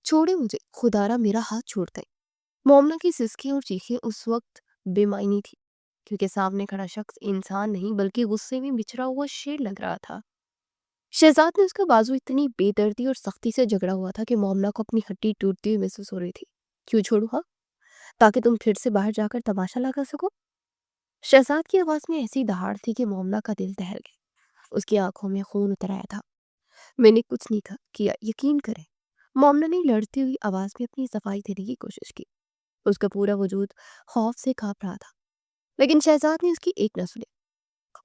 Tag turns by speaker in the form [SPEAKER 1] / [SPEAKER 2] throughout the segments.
[SPEAKER 1] چھوڑے مجھے، خدارا میرا ہاتھ چھوڑتا ہے۔ مومنا کی سسکیں اور چیخیں اس وقت بے معنی تھی، کیونکہ سامنے کھڑا شخص انسان نہیں بلکہ غصے میں بچھڑا ہوا شیر لگ رہا تھا۔ شہزاد نے اس کا بازو اتنی بے دردی اور سختی سے جگڑا ہوا تھا کہ مومنا کو اپنی ہڈی ٹوٹتی ہوئی محسوس ہو رہی تھی۔ کیوں چھوڑوں؟ ہاں، تاکہ تم پھر سے باہر جا کر تماشا لگا سکو؟ شہزاد کی آواز میں ایسی دہاڑ تھی کہ مومنا کا دل دہل گیا۔ اس کی آنکھوں میں خون اتر آیا تھا۔ میں نے کچھ نہیں تھا کیا، یقین کریں۔ مومنا نے لڑتی ہوئی آواز میں اپنی صفائی دینے کی کوشش کی۔ اس کا پورا وجود خوف سے کانپ رہا تھا، لیکن شہزاد نے اس کی ایک نہ سنی۔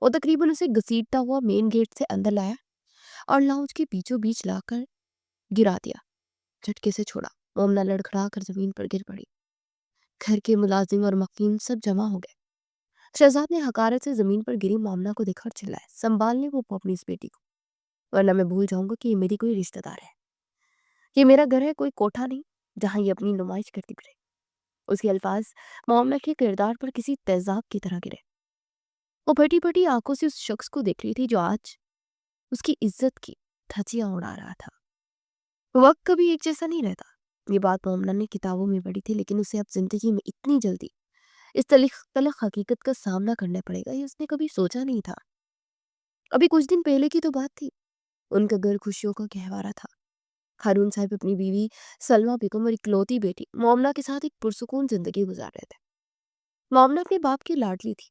[SPEAKER 1] وہ تقریباً اسے گھسیٹتا ہوا مین گیٹ سے اندر لایا اور لاؤنج کے بیچوں بیچ لا کر گرا دیا۔ جھٹکے سے چھوڑا، مومنا لڑکھڑا کر زمین پر گر پڑی۔ گھر کے ملازم اور مقیم سب جمع ہو گئے۔ شہزاد نے حقارت سے زمین پر گری مومنا کو دیکھا اور چلائے، سنبھال لے وہ اپنی اس بیٹی کو، ورنہ میں بھول جاؤں گا کہ یہ میری کوئی رشتہ دار ہے۔ یہ میرا گھر ہے، کوئی کوٹھا نہیں جہاں یہ اپنی نمائش کرتی پھرے۔ اس کے الفاظ مومنا کے کردار پر کسی تیزاب کی طرح گرے۔ وہ پھٹی پھٹی آنکھوں سے اس شخص کو دیکھ رہی تھی جو آج اس کی عزت کی دھجیاں اڑا رہا تھا۔ وقت کبھی ایک جیسا نہیں رہتا۔ یہ بات مومنا نے کتابوں میں پڑھی تھی، لیکن اسے اب زندگی میں اتنی جلدی اس تلخ حقیقت کا سامنا کرنا پڑے گا، یہ اس نے کبھی سوچا نہیں تھا۔ ابھی کچھ دن پہلے کی تو بات تھی، ان کا گھر خوشیوں کا گہوارہ تھا۔ ہارون صاحب اپنی بیوی سلمیٰ بیگم اور اکلوتی بیٹی مومنا کے ساتھ ایک پرسکون زندگی گزار رہے تھے۔ مومنا اپنے باپ کی لاڈلی تھی۔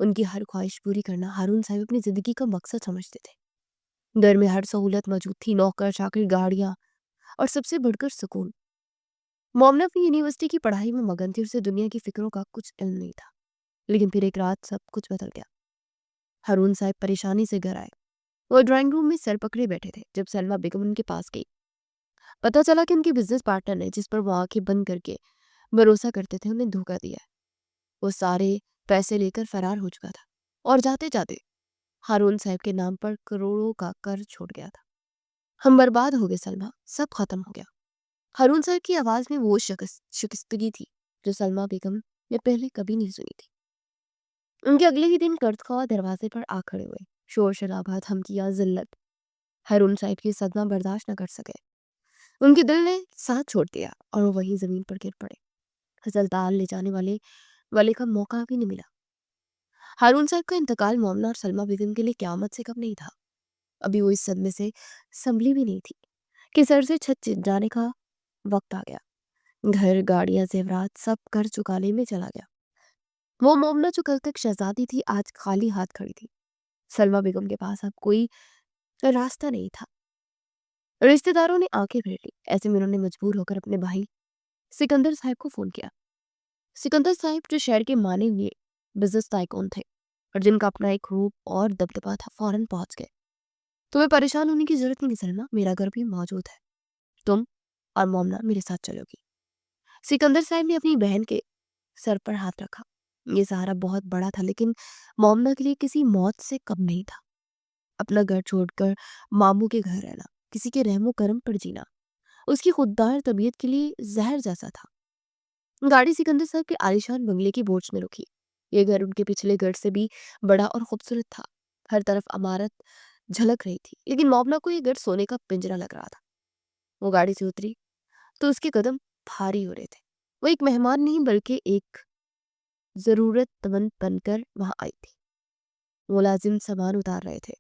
[SPEAKER 1] ان کی ہر خواہش پوری کرنا ہارون صاحب اپنی زندگی کا مقصد سمجھتے تھے۔ گھر میں ہر سہولت موجود تھی، نوکر چاکر، گاڑیاں، اور سب سے بڑھ کر سکون۔ مومنا اپنی یونیورسٹی کی پڑھائی میں مگن تھی، اسے دنیا کی فکروں کا کچھ علم نہیں تھا۔ لیکن پھر ایک رات سب کچھ بدل گیا۔ ہارون صاحب پریشانی سے گھر آئے۔ وہ ڈرائنگ روم میں سر پکڑے بیٹھے تھے جب سلمیٰ بیگم ان کے پاس گئی۔ پتہ چلا کہ ان کے بزنس پارٹنر نے، جس پر وہ آنکھیں بند کر کے بھروسہ کرتے تھے، انہیں دھوکہ دیا ہے۔ وہ سارے پیسے لے کر فرار ہو چکا تھا اور جاتے جاتے ہارون صاحب کے نام پر کروڑوں کا قرض چھوڑ گیا تھا۔ ہم برباد ہو گئے سلمیٰ، سب ختم ہو گیا۔ ہارون صاحب کی آواز میں وہ شکستگی تھی جو سلمیٰ بیگم نے پہلے کبھی نہیں سنی تھی۔ ان کے اگلے ہی دن قرض خواہ دروازے پر آ کھڑے ہوئے۔ شور شرابہ، دھمکیاں، ذلت۔ ہارون صاحب کی صدمہ برداشت نہ کر سکے۔ ان کے دل نے ساتھ چھوڑ دیا اور وہ وہیں زمین پر گر پڑے۔ ہسپتال لے جانے والے کا موقع بھی نہیں ملا۔ ہارون صاحب کا انتقال مومنا اور سلمیٰ بیگم کے لیے قیامت سے کم نہیں تھا۔ ابھی وہ اس صدمے سے سنبھلی بھی نہیں تھی کہ سر سے چھت جانے کا وقت آ گیا۔ گھر، گاڑیاں، زیورات، سب قرض چکانے میں چلا گیا۔ وہ مومنا جو کل تک شہزادی تھی آج خالی ہاتھ کھڑی تھی۔ سلمیٰ بیگم کے پاس اب کوئی راستہ نہیں تھا۔ رشتہ داروں نے آنکھیں پھیر لی۔ ایسے میں انہوں نے مجبور ہو کر اپنے بھائی سکندر صاحب کو فون کیا۔ سکندر صاحب جو شہر کے مانے ہوئے بزنس تائکون تھے اور جن کا اپنا ایک روپ اور دبدبا تھا، فوراً پہنچ گئے۔ تمہیں پریشان ہونے کی ضرورت نہیں سلمیٰ، میرا گھر بھی موجود ہے۔ تم اور مومنا میرے ساتھ چلو گی۔ سکندر صاحب نے اپنی بہن کے سر پر ہاتھ رکھا۔ یہ سہارا بہت بڑا تھا، لیکن مومنا کے لیے کسی موت سے کم نہیں تھا۔ اپنا گھر چھوڑ کر ماموں کے گھر رہنا، کسی کے رحم و کرم پر جینا، اس کی خوددار طبیعت کے لیے زہر جیسا تھا۔ گاڑی سکندر صاحب کے عالیشان بنگلے کی بورڈ میں رکی۔ یہ گھر ان کے پچھلے گھر سے بھی بڑا اور خوبصورت تھا۔ ہر طرف عمارت جھلک رہی تھی، لیکن مومنا کو یہ گھر سونے کا پنجرہ لگ رہا تھا۔ وہ گاڑی سے اتری تو اس کے قدم بھاری ہو رہے تھے۔ وہ ایک مہمان نہیں بلکہ ایک ضرورت مند بن کر وہاں آئی تھی۔ ملازم سامان اتار رہے تھے۔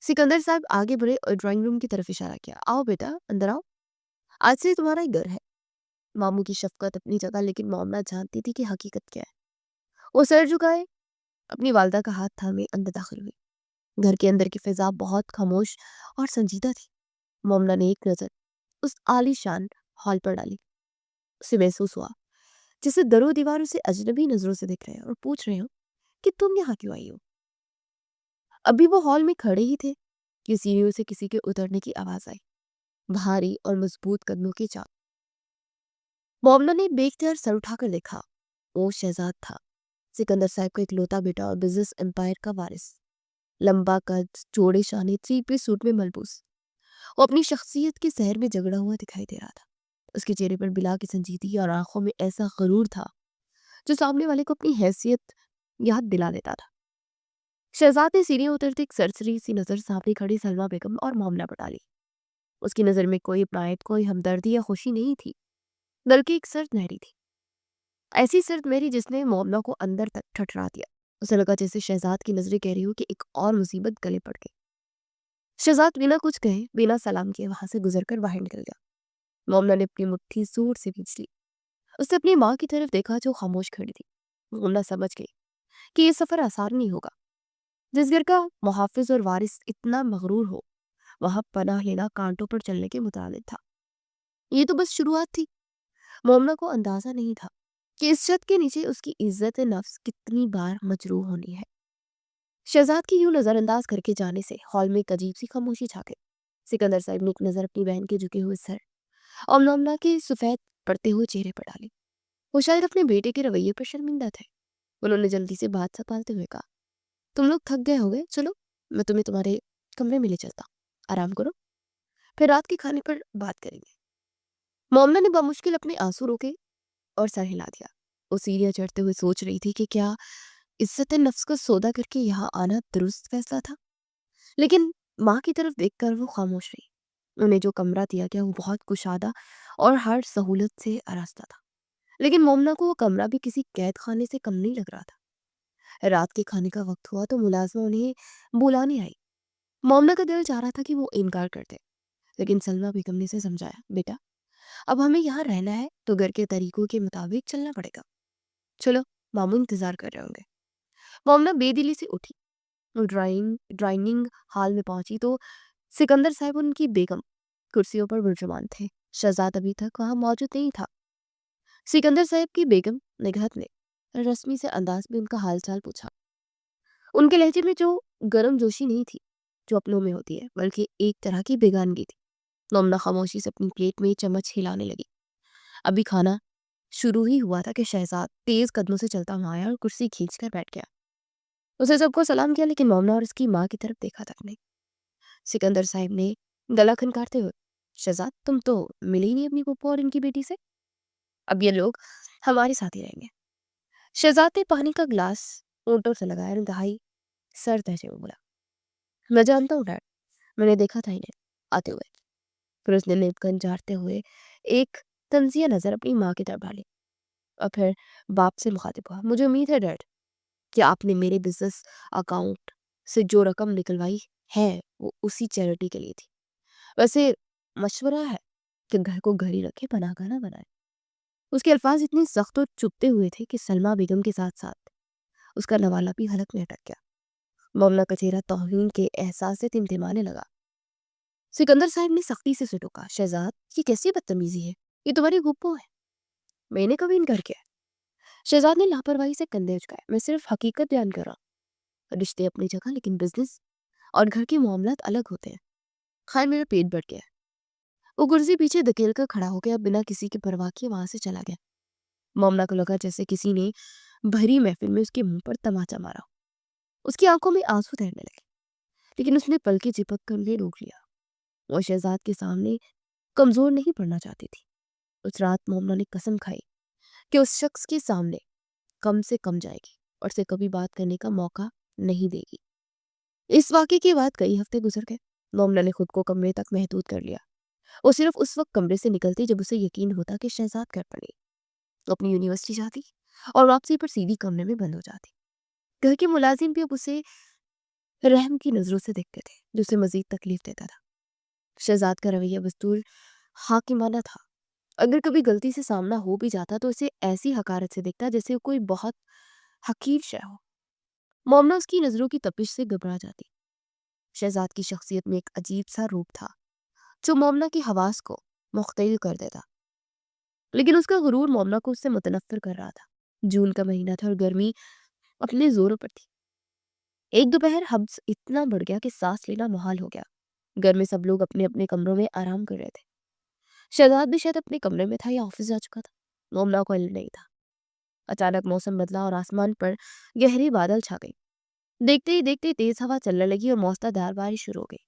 [SPEAKER 1] سکندر صاحب آگے بڑھے اور ڈرائنگ روم کی طرف اشارہ کیا۔ آؤ بیٹا، اندر آؤ، آج سے تمہارا ہی گھر ہے۔ ماموں کی شفقت اپنی جگہ، لیکن مومنا جانتی تھی کہ حقیقت کیا ہے۔ وہ سر جھکائے اپنی والدہ کا ہاتھ تھامے اندر داخل ہوئی۔ گھر کے اندر کی فضا بہت خاموش اور سنجیدہ تھی۔ مومنا نے ایک نظر اس عالی شان ہال پر ڈالی۔ اسے محسوس ہوا جسے در و دیوار اسے اجنبی نظروں سے دیکھ رہے ہیں اور پوچھ رہے ہوں کہ تم یہاں کیوں آئی ہو۔ ابھی وہ ہال میں کھڑے ہی تھے کہ سیڑھیوں سے کسی کے اترنے کی آواز آئی، بھاری اور مضبوط قدموں کی چال۔ مومنا نے بے اختیار سر اٹھا کر دیکھا۔ وہ شہزاد تھا، سکندر صاحب کا اکلوتا بیٹا اور بزنس امپائر کا وارث۔ لمبا قد، چوڑے شانے، 3 پیس سوٹ میں ملبوس، وہ اپنی شخصیت کے سحر میں جگڑا ہوا دکھائی دے رہا تھا۔ اس کے چہرے پر بلا کی سنجیدگی اور آنکھوں میں ایسا غرور تھا جو سامنے والے کو اپنی حیثیت یاد دلا دیتا تھا۔ شہزاد نے سیڑھیاں اترتے ایک سرسری سی نظر سامنے کھڑی سلمیٰ بیگم اور مومنا پر ڈالی۔ اس کی نظر میں کوئی اپنائیت، کوئی ہمدردی یا خوشی نہیں تھی، بلکہ ایک سرد مہری تھی، ایسی سرد مہری جس نے مومنا کو اندر تک ٹھٹرا دیا۔ اسے لگا جیسے شہزاد کی نظریں کہہ رہی ہو کہ ایک اور مصیبت گلے پڑ گئی۔ شہزاد بنا کچھ کہے، بنا سلام کیے وہاں سے گزر کر باہر نکل گیا۔ مومنا نے اپنی مٹھی زور سے کھینچ لی۔ اس نے اپنی ماں کی طرف دیکھا جو خاموش کھڑی تھی۔ مومنا سمجھ گئی کہ یہ سفر آسان نہیں ہوگا۔ جس گھر کا محافظ اور وارث اتنا مغرور ہو، وہاں پناہ لینا کانٹوں پر چلنے کے متعلق تھا۔ یہ تو بس شروعات تھی۔ مومنا کو اندازہ نہیں تھا کہ اس چھت کے نیچے اس کی عزت نفس کتنی بار مجروح ہونی ہے۔ شہزاد کی یوں نظر انداز کر کے جانے سے ہال میں ایک عجیب سی خاموشی چھا گئی۔ سکندر صاحب نے ایک نظر اپنی بہن کے جھکے ہوئے سر اور مومنا کے سفید پڑتے ہوئے چہرے پر ڈالی۔ وہ شاید اپنے بیٹے کے رویے پر شرمندہ تھے۔ انہوں نے جلدی سے بات سنبھالتے ہوئے کہا، تم لوگ تھک گئے ہوگے، چلو میں تمہیں تمہارے کمرے میں لے چلتا ہوں، آرام کرو، پھر رات کے کھانے پر بات کریں گے۔ مومنا نے بمشکل اپنے آنسو روکے اور سر ہلا دیا۔ وہ سیڑھیاں چڑھتے ہوئے سوچ رہی تھی کہ کیا عزت نفس کو سودا کر کے یہاں آنا درست فیصلہ تھا، لیکن ماں کی طرف دیکھ کر وہ خاموش رہی۔ انہیں جو کمرہ دیا گیا وہ بہت کشادہ اور ہر سہولت سے آراستہ تھا، لیکن مومنا کو وہ کمرہ بھی کسی قید خانے سے کم نہیں لگ رہا تھا۔ رات کے کھانے کا وقت ہوا تو ملازمہ انہیں بلانے آئی۔ مومنا کا دل چاہ رہا تھا کہ وہ انکار کر دے، لیکن سلمیٰ بیگم نے اسے سمجھایا، بیٹا اب ہمیں یہاں رہنا ہے تو گھر کے طریقوں کے مطابق چلنا پڑے گا، چلو ماموں انتظار کر رہے ہوں گے۔ مومنا بے دلی سے اٹھی، وہ ڈرائننگ ہال میں پہنچی تو سکندر صاحب ان کی بیگم کرسیوں پر برجمان تھے۔ شہزاد ابھی تک وہاں موجود نہیں تھا۔ سکندر صاحب کی بیگم نگہت نے رسمی سے انداز میں ان کا حال چال پوچھا۔ ان کے لہجے میں جو گرم جوشی نہیں تھی جو اپنوں میں ہوتی ہے، بلکہ ایک طرح کی بیگانگی تھی۔ مومنا خاموشی سے اپنی پلیٹ میں چمچ ہلانے لگی۔ ابھی کھانا شروع ہی ہوا تھا کہ شہزاد تیز قدموں سے چلتا ہوا آیا اور کرسی کھینچ کر بیٹھ گیا۔ اسے سب کو سلام کیا، لیکن مومنا اور اس کی ماں کی طرف دیکھا تک نہیں۔ سکندر صاحب نے گلا کھنکارتے ہوئے، شہزاد تم تو ملے ہی نہیں اپنی پھپھو اور ان کی بیٹی سے، اب یہ لوگ ہمارے ساتھ ہی رہیں گے۔ شہزاد نے پانی کا گلاس اونٹوں سے لگایا اور انتہائی سرد لہجے میں بولا، میں جانتا ہوں ڈیڈ، میں نے دیکھا تھا انہیں آتے ہوئے۔ پھر اس نے نیپکن جھاڑتے ہوئے ایک تنزیہ نظر اپنی ماں کی طرف ڈالی اور پھر باپ سے مخاطب ہوا، مجھے امید ہے ڈیڈ کہ آپ نے میرے بزنس اکاؤنٹ سے جو رقم نکلوائی ہے وہ اسی چیریٹی کے لیے تھی۔ ویسے مشورہ ہے کہ گھر کو گھر ہی رکھے، پناہ گاہ نہ بنائے۔ اس کے الفاظ اتنے سخت اور چبھتے ہوئے تھے کہ سلمیٰ بیگم کے ساتھ ساتھ اس کا نوالہ بھی حلق میں اٹک گیا۔ مومنا کا چہرہ توہین کے احساس سے تمتمانے لگا۔ سکندر صاحب نے سختی سے ٹوکا، شہزاد یہ کیسی بدتمیزی ہے، یہ تمہاری پھپھو ہے، میں نے کبھی انکار کیا؟ شہزاد نے لاپرواہی سے کندھے اچکائے، میں صرف حقیقت بیان کر رہا ہوں، رشتے اپنی جگہ لیکن بزنس اور گھر کے معاملات الگ ہوتے ہیں۔ خیر میرا پیٹ بڑھ گیا ہے۔ وہ کرسی پیچھے دھکیل کر کھڑا ہو گیا، بنا کسی کی پرواہ کیے وہاں سے چلا گیا۔ مومنا کو لگا جیسے کسی نے بھری محفل میں اس کے منہ پر تماچا مارا۔ اس کی آنکھوں میں آنسو تیرنے لگے، لیکن اس نے پلکیں چپک کر انہیں روک لیا۔ وہ شہزاد کے سامنے کمزور نہیں پڑنا چاہتی تھی۔ اس رات مومنا نے قسم کھائی کہ اس شخص کے سامنے کم سے کم جائے گی اور اسے کبھی بات کرنے کا موقع نہیں دے گی۔ اس واقعے کے بعد کئی ہفتے گزر گئے۔ مومنا نے خود کو کمرے تک محدود کر لیا۔ وہ صرف اس وقت کمرے سے نکلتی جب اسے یقین ہوتا کہ شہزاد گھر پر نہیں۔ وہ اپنی یونیورسٹی جاتی اور واپسی پر سیدھی کمرے میں بند ہو جاتی۔ گھر کے ملازم بھی اب اسے رحم کی نظروں سے دیکھتے تھے، جو اسے مزید تکلیف دیتا تھا۔ شہزاد کا رویہ بستور حاکمانہ تھا۔ اگر کبھی غلطی سے سامنا ہو بھی جاتا تو اسے ایسی حقارت سے دیکھتا جیسے وہ کوئی بہت حقیر شے ہو۔ مومنا اس کی نظروں کی تپش سے گھبرا جاتی۔ شہزاد کی شخصیت میں ایک عجیب سا روپ تھا جو مومنا کی حواس کو مختل کر دیتا، لیکن اس کا غرور مومنا کو اس سے متنفر کر رہا تھا۔ جون کا مہینہ تھا اور گرمی اپنے زوروں پر تھی۔ ایک دوپہر حبس اتنا بڑھ گیا کہ سانس لینا محال ہو گیا۔ گھر میں سب لوگ اپنے اپنے کمروں میں آرام کر رہے تھے۔ شہزاد بھی شاید اپنے کمرے میں تھا یا آفس جا چکا تھا، مومنا کو علم نہیں تھا۔ اچانک موسم بدلا اور آسمان پر گہری بادل چھا گئی۔ دیکھتے ہی دیکھتے تیز ہوا چلنے لگی اور موسلا دھار بارش شروع ہو گئی۔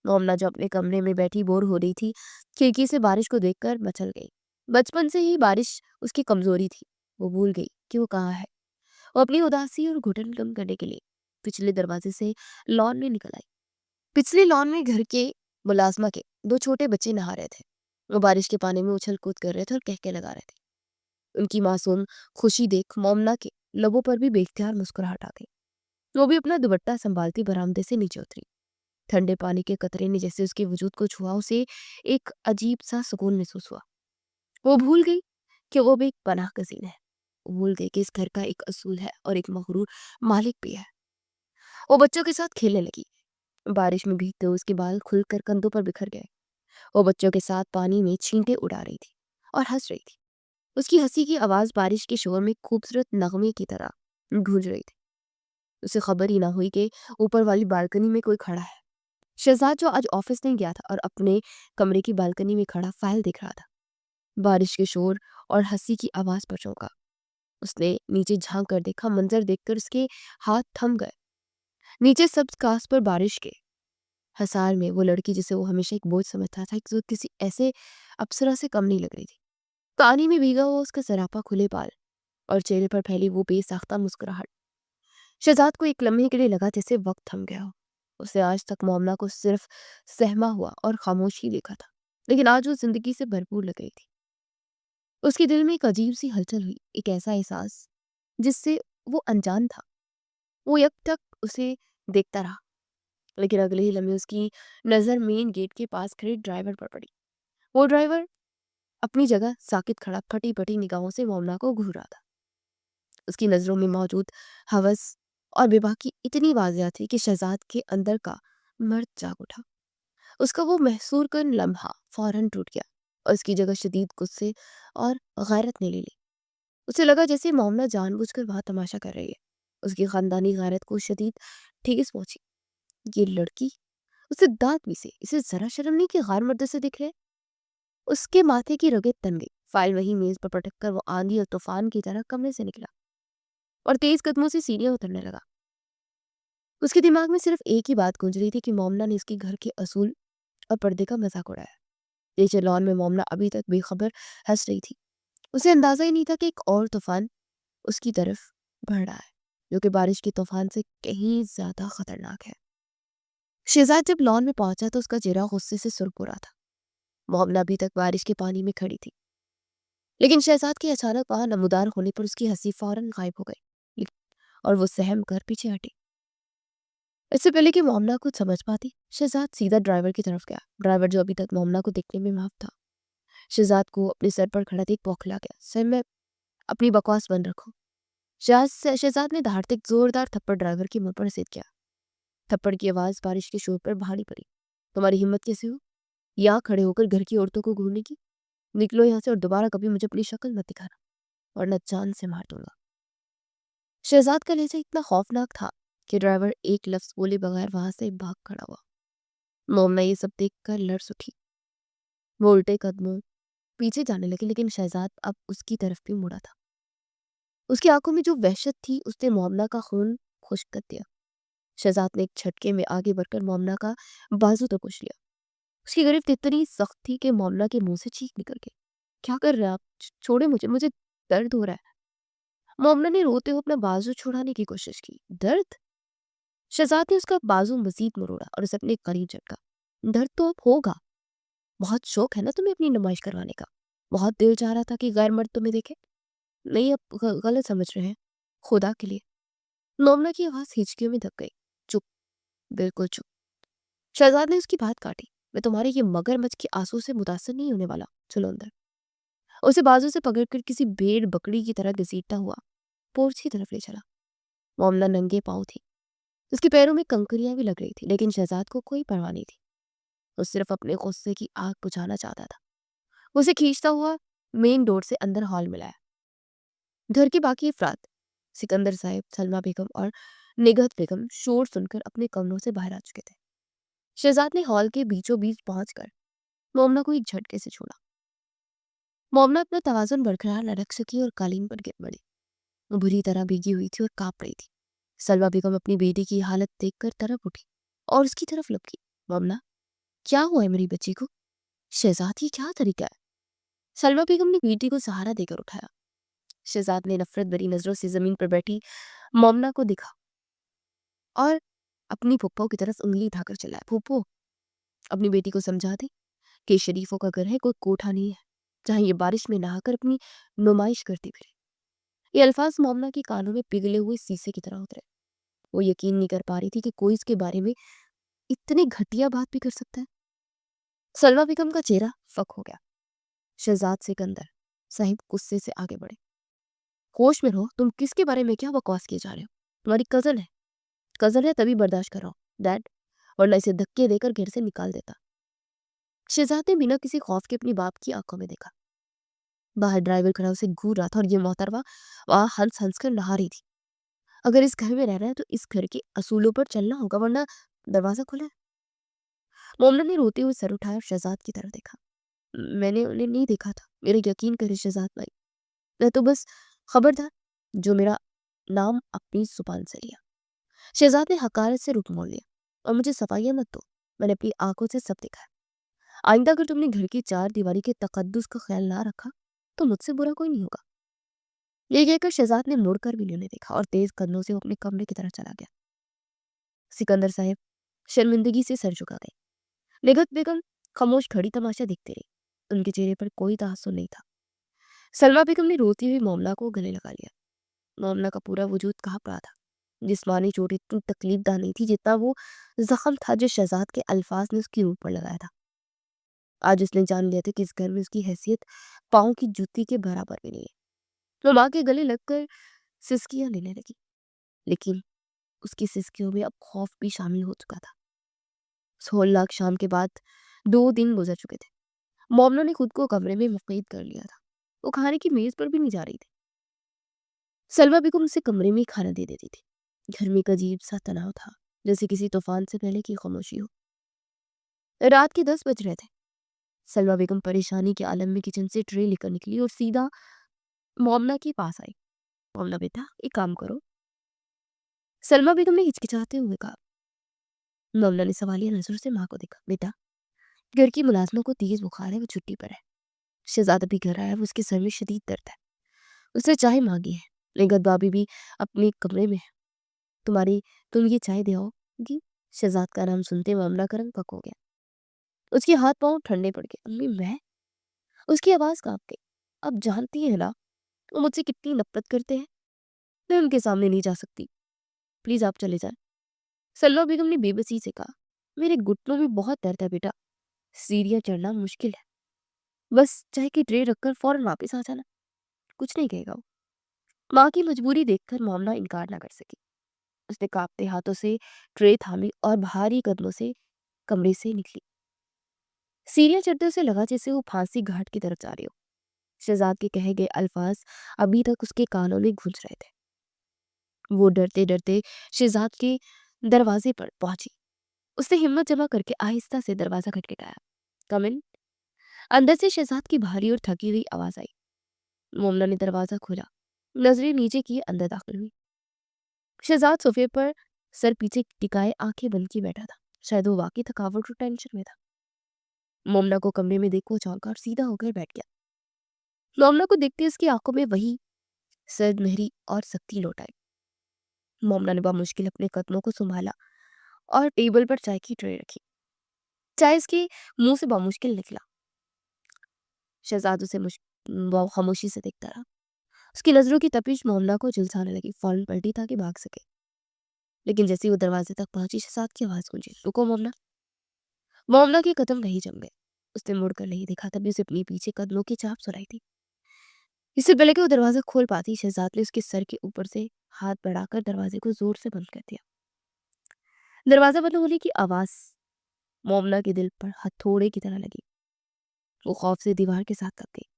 [SPEAKER 1] مومنا جو اپنے کمرے میں بیٹھی بور ہو رہی تھی، کھڑکی سے بارش کو دیکھ کر مچل گئی۔ بچپن سے ہی بارش اس کی کمزوری تھی۔ وہ بھول گئی کہ وہ کہاں ہے۔ وہ اپنی اداسی اور گھٹن کم کرنے کے لیے پچھلے دروازے سے لان میں نکل آئی۔ پچھلے لان میں گھر کے मुलाजमा के 2 छोटे बच्चे नहा रहे थे। वो बारिश के पानी में उछल कूद कर रहे थे और कहके लगा रहे थे। उनकी मासूम खुशी देख मोमना के लबों पर भी बेख्तियार मुस्कुराहट आ गई। वो भी अपना दुपट्टा संभालती बरामदे से नीचे उतरी। ठंडे पानी के कतरे ने जैसे उसके वजूद को छुआ, उसे एक अजीब सा सुकून महसूस हुआ। वो भूल गई कि वो भी एक पनाह गज़ीन है। वो भूल गई कि इस घर का एक असूल है और एक मगरूर मालिक भी है। वो बच्चों के साथ खेलने लगी। बारिश में भीगते हुए उसके बाल खुलकर कंधों पर बिखर गए। वो बच्चों के साथ पानी में छींटे उड़ा रही थी और हंस रही थी। उसकी हंसी की आवाज बारिश के शोर में खूबसूरत नगमे की तरह गूंज रही थी। उसे खबर ही ना हुई कि ऊपर वाली बालकनी में कोई खड़ा है। शहजाद, जो आज ऑफिस नहीं गया था और अपने कमरे की बालकनी में खड़ा फाइल देख रहा था, बारिश के शोर और हंसी की आवाज पर चौंका। उसने नीचे झांक कर देखा। मंजर देखकर उसके हाथ थम गए। नीचे सब्ज घास पर बारिश के हसार में वो लड़की जिसे वो हमेशा एक बोझ समझता था, एक किसी ऐसे अप्सरा से कम नहीं लग रही थी। पानी में भीगा हुआ उसका सरापा खुले बाल और चेहरे पर फैली वो बेसाख्ता मुस्कुराहट। शहजाद को एक लम्हे के लिए लगा जैसे वक्त थम गया हो। उसे आज तक मोमना को सिर्फ सहमा हुआ और खामोश ही देखा था, लेकिन आज वो जिंदगी से भरपूर लग रही थी। उसके दिल में एक अजीब सी हलचल हुई, एक ऐसा एहसास जिससे वो अनजान था। वो अब तक उसे देखता रहा, लेकिन अगले ही लम्हे उसकी नजर मेन गेट के पास खड़े ड्राइवर पर पड़ी। वो ड्राइवर अपनी जगह साकित खड़ा फटी पटी निगाहों से मोमना को घूर रहा था। उसकी नजरों में मौजूद हवस और बेबाकी इतनी वाजिया थी कि शहजाद के अंदर का मर्द जाग उठा। उसका वो महसूर कन लम्हा फौरन टूट गया और उसकी जगह शदीद गुस्से और गैरत ने ले ली। उसे लगा जैसे मोमना जानबूझकर वहां तमाशा कर रही है। उसकी खानदानी गैरत को शदीद ठेस पहुंची। ये लड़की, उसे दांत भी से इसे जरा शर्म नहीं कि गैर मर्द से दिख रहे। उसके माथे की रगें तन गई। फाइल वही मेज पर पटक कर वो आंधी और तूफान की तरह कमरे से निकला और तेज कदमों से सीढ़ियां उतरने लगा। उसके दिमाग में सिर्फ एक ही बात गूंज रही थी कि मोमना ने इसके घर के असूल और पर्दे का मजाक उड़ाया। नीचे लॉन में मोमना अभी तक बेखबर हंस रही थी। उसे अंदाजा ही नहीं था कि एक और तूफान उसकी तरफ बढ़ रहा है, जो कि बारिश के तूफान से कहीं ज्यादा खतरनाक है। शहजाद जब लॉन में पहुंचा तो उसका चेहरा गुस्से से सुर्ख हो रहा था। मोमना अभी तक बारिश के पानी में खड़ी थी, लेकिन शहजाद के अचानक वहां नमूदार होने पर उसकी हंसी फौरन गायब हो गई और वो सहम कर पीछे हटी। इससे पहले कि मोमना कुछ समझ पाती, शहजाद सीधा ड्राइवर की तरफ गया। ड्राइवर, जो अभी तक मोमना को देखने में माफ था, शहजाद को अपने सर पर खड़ा देख बौखला गया। सर में अपनी बकवास बंद रखो। शहजाद ने दहाड़ते एक जोरदार थप्पड़ ड्राइवर के मुंह पर सेध किया। थप्पड़ की आवाज बारिश के शोर पर भारी पड़ी। तुम्हारी हिम्मत कैसे हो यहाँ खड़े होकर घर की औरतों को घूरने की? निकलो यहाँ से और दोबारा कभी मुझे अपनी शक्ल मत दिखाना, वरना जान से मार दूंगा। शहजाद का लहजा इतना खौफनाक था कि ड्राइवर एक लफ्ज बोले बगैर वहां से भाग खड़ा हुआ। मोमना ये सब देखकर लर्स उठी। वो उल्टे कदमों पीछे जाने लगी, लेकिन शहजाद अब उसकी तरफ भी मुड़ा था। उसकी आंखों में जो वहशत थी उसने मोमना का खून खुश्क कर दिया। शहजाद ने एक झटके में आगे बढ़कर मोमना का बाजू दबोच लिया। उसकी गिरफ्त इतनी सख्त थी कि मोमना के मुंह से चीख निकल गई। क्या कर रहे हैं आप? छोड़े मुझे, मुझे दर्द हो रहा है। मोमना ने रोते हुए अपना बाजू छुड़ाने की कोशिश की। दर्द? शहजाद ने उसका बाजू मजीद मरोड़ा और उसे अपने करीब झटका। दर्द तो अब होगा। बहुत शौक है ना तुम्हें अपनी नुमाइश करवाने का। बहुत दिल चाह रहा था कि गैर मर्द तुम्हें देखे। नहीं, अब गलत समझ रहे हैं। खुदा के लिए। मोमना की आवाज हिचकियों में दब गई। चुप, बिल्कुल चुप। शहजाद ने उसकी बात काटी। मैं तुम्हारे ये मगरमच्छ के आंसू से मुतासर नहीं होने वाला। चलो अंदर। उसे बाजू से पकड़कर किसी भेड़ बकरी की तरह घसीटता हुआ पोर्च की तरफ ले चला। मोमना नंगे पांव थी। उसके पैरों में कंकरियां भी लग रही थी, लेकिन शहजाद को कोई परवाह नहीं थी। वो सिर्फ अपने गुस्से की आग बुझाना चाहता था। उसे खींचता हुआ मेन डोर से अंदर हॉल में लाया। घर के बाकी अफराद, सिकंदर साहब, सलमा बेगम और निगहत बेगम, शोर सुनकर अपने कमरों से बाहर आ चुके थे। शहजाद ने हॉल के बीचों बीच पहुंचकर मोमना को एक झटके से छोड़ा। मोमना अपना तवाज़ुन बरकरार न रख सकी और कालीन पर गिर पड़ी। वो बुरी तरह भीगी हुई थी और कांप रही थी। सलमा बेगम अपनी बेटी की हालत देखकर तरफ उठी और उसकी तरफ लपकी। मोमना, क्या हुआ है मेरी बच्ची को? शहजाद, ये क्या तरीका है? सलमा बेगम ने बेटी को सहारा देकर उठाया। शहजाद ने नफरत भरी नजरों से जमीन पर बैठी मोमना को दिखा और अपनी फुप्पो की तरफ उंगली उठाकर चिल्लाया। फूफो, اپنی بیٹی کو سمجھا دے کہ شریفوں کا گھر ہے، کوئی کوٹھا نہیں ہے جہاں یہ بارش میں نہا کر اپنی نمائش کرتی پھرے۔ یہ الفاظ مومنہ کے کانوں میں پگھلے ہوئے شیشے کی طرح اترے۔ وہ یقین نہیں کر پا رہی تھی کہ کوئی اس کے بارے میں اتنی گھٹیا بات بھی کر سکتا ہے۔ سلمیٰ بیگم کا چہرہ فک ہو گیا۔ شہزاد سکندر صاحب غصے سے آگے بڑھے۔ ہوش میں رہو، تم کس کے بارے میں کیا بکواس کیے جا رہے ہو؟ تمہاری کزن ہے تبھی برداشت کر رہا ہوں ڈیڈ، ورنہ اسے دھکے دے کر گھر سے نکال دیتا۔ شہزاد نے بنا کسی خوف کے اپنی باپ کی آنکھوں میں دیکھا۔ باہر ڈرائیور کھڑا اسے گھور رہا تھا اور یہ محترمہ وہاں ہنس ہنس کر نہا رہی تھی۔ اگر اس گھر میں رہنا ہے تو اس گھر کے اصولوں پر چلنا ہوگا، ورنہ دروازہ کھلا ہے۔ مومنہ نے روتے ہوئے سر اٹھایا اور شہزاد کی طرف دیکھا۔ میں نے انہیں نہیں دیکھا تھا، میرا یقین کرے شہزاد بھائی، میں تو بس خبردار جو میرا نام اپنی زبان سے لیا۔ شہزاد نے حقارت سے رخ موڑ لیا۔ اور مجھے صفائیاں مت دو، میں نے اپنی آنکھوں سے سب دیکھا ہے۔ آئندہ اگر تم نے گھر کی چار دیواری کے تقدس کا خیال نہ رکھا تو مجھ سے برا کوئی نہیں ہوگا۔ یہ کہہ کر شہزاد نے مڑ کر بھی انہیں دیکھا اور تیز قدموں سے وہ اپنے کمرے کی طرف چلا گیا۔ سکندر صاحب شرمندگی سے سر جھکا گئے۔ نگہت بیگم خاموش کھڑی تماشا دیکھتے رہی۔ ان کے چہرے پر کوئی تاثر نہیں تھا۔ سلمیٰ بیگم نے روتی ہوئی مومنہ کو گلے لگا لیا۔ مومنہ کا پورا وجود کانپ رہا تھا۔ جسمانی چوٹ اتنی تکلیف دہ نہیں تھی جتنا وہ زخم تھا جو شہزاد کے الفاظ نے اس کی روح پر لگایا تھا۔ آج اس نے جان لیا تھا کہ اس گھر میں اس کی حیثیت پاؤں کی جوتی کے برابر بھی نہیں ہے۔ وہ ماں کے گلے لگ کر سسکیاں لینے لگی، لیکن اس کی سسکیوں میں اب خوف بھی شامل ہو چکا تھا۔ 16 شام کے بعد 2 دن گزر چکے تھے۔ مومنہ نے خود کو کمرے میں مقید کر لیا تھا۔ وہ کھانے کی میز پر بھی نہیں جا رہی تھی۔ سلمیٰ بیگم اسے کمرے میں کھانا دے دیتی تھی۔ گھر میں ایک عجیب سا تناؤ تھا، جیسے کسی طوفان سے پہلے کی خاموشی ہو۔ رات کے 10 بج رہے تھے۔ سلمیٰ بیگم پریشانی کے عالم میں کچن سے ٹرے لے کر نکلی اور سیدھا مومنہ کے پاس آئی۔ مومنہ بیٹا ایک کام کرو، سلمیٰ بیگم نے ہچکچاتے ہوئے کہا۔ مومنہ نے سوالیہ نظر سے ماں کو دیکھا۔ بیٹا گھر کی ملازموں کو تیز بخار ہے، وہ چھٹی پر ہے۔ شہزادہ بھی گھر آیا، وہ اس کے سر میں شدید درد ہے، اس نے چائے مانگی ہے۔ نگہت بابی بھی اپنے کمرے میں ہے، تم یہ چائے دے آؤ گی؟ شہزاد کا نام سنتے مومنہ کا رنگ پک ہو گیا۔ اس کے ہاتھ پاؤں ٹھنڈے پڑ گئے۔ امی میں؟ اس کی آواز کانپ گئی۔ اب جانتی ہے نا وہ مجھ سے کتنی نفرت کرتے ہیں، میں ان کے سامنے نہیں جا سکتی، پلیز آپ چلے جائیں۔ سلمیٰ بیگم نے بے بسی سے کہا۔ میرے گھٹنوں میں بہت درد ہے بیٹا، سیڑھیاں چڑھنا مشکل ہے، بس چائے کی ٹرے رکھ کر فوراً واپس آ جانا، کچھ نہیں کہے گا وہ۔ ماں کی مجبوری دیکھ کر مومنہ انکار نہ کر سکی۔ اس نے کانپتے ہاتھوں سے ٹرے تھامی اور بھاری قدموں سے کمرے سے نکلی۔ سیڑھیاں چڑھتے اسے لگا جیسے وہ پھانسی گھاٹ کی طرف جا رہی ہو۔ شہزاد کے کہے گئے الفاظ ابھی تک اس کے کانوں میں گونج رہے تھے۔ وہ ڈرتے ڈرتے شہزاد کے دروازے پر پہنچی۔ اس نے ہمت جمع کر کے آہستہ سے دروازہ کھٹکھٹایا۔ کم ان۔ اندر سے شہزاد کی بھاری اور تھکی ہوئی آواز آئی۔ مومنہ نے دروازہ کھولا، نظریں نیچے کیے اندر داخل ہوئی۔ شہزاد صوفے پر سر پیچھے ٹکائے آنکھیں بند کی بیٹھا تھا، شاید وہ واقعی تھکاوٹ اور ٹینشن میں تھا۔ مومنہ کو کمرے میں دیکھ وہ چونکا اور سیدھا ہو کر بیٹھ گیا۔ مومنہ کو دیکھتے اس کی آنکھوں میں وہی سرد مہری اور سختی لوٹ آئی۔ مومنہ نے بامشکل اپنے قدموں کو سنبھالا اور ٹیبل پر چائے کی ٹرے رکھی۔ چائے اس کے منہ سے بامشکل نکلا۔ شہزاد اسے خاموشی سے دیکھتا رہا۔ اس کی نظروں کی تپش مومنہ کو جھلسانے لگی، فوراً پلٹی تاکہ بھاگ سکے، لیکن جیسے وہ دروازے تک پہنچی شہزاد کی آواز گونجی، رکو مومنہ۔ مومنہ کے قدم وہیں جم گئے۔ اس نے مڑ کر نہیں دیکھا، تبھی اسے اپنی پیچھے قدموں کی چاپ سنائی تھی۔ اس سے پہلے کہ وہ دروازہ کھول پاتی، شہزاد نے اس کے سر کے اوپر سے ہاتھ بڑھا کر دروازے کو زور سے بند کر دیا۔ دروازہ بند ہونے کی آواز مومنہ کے دل پر ہتھوڑے کی طرح لگی۔ وہ خوف سے دیوار کے ساتھ کب گئی۔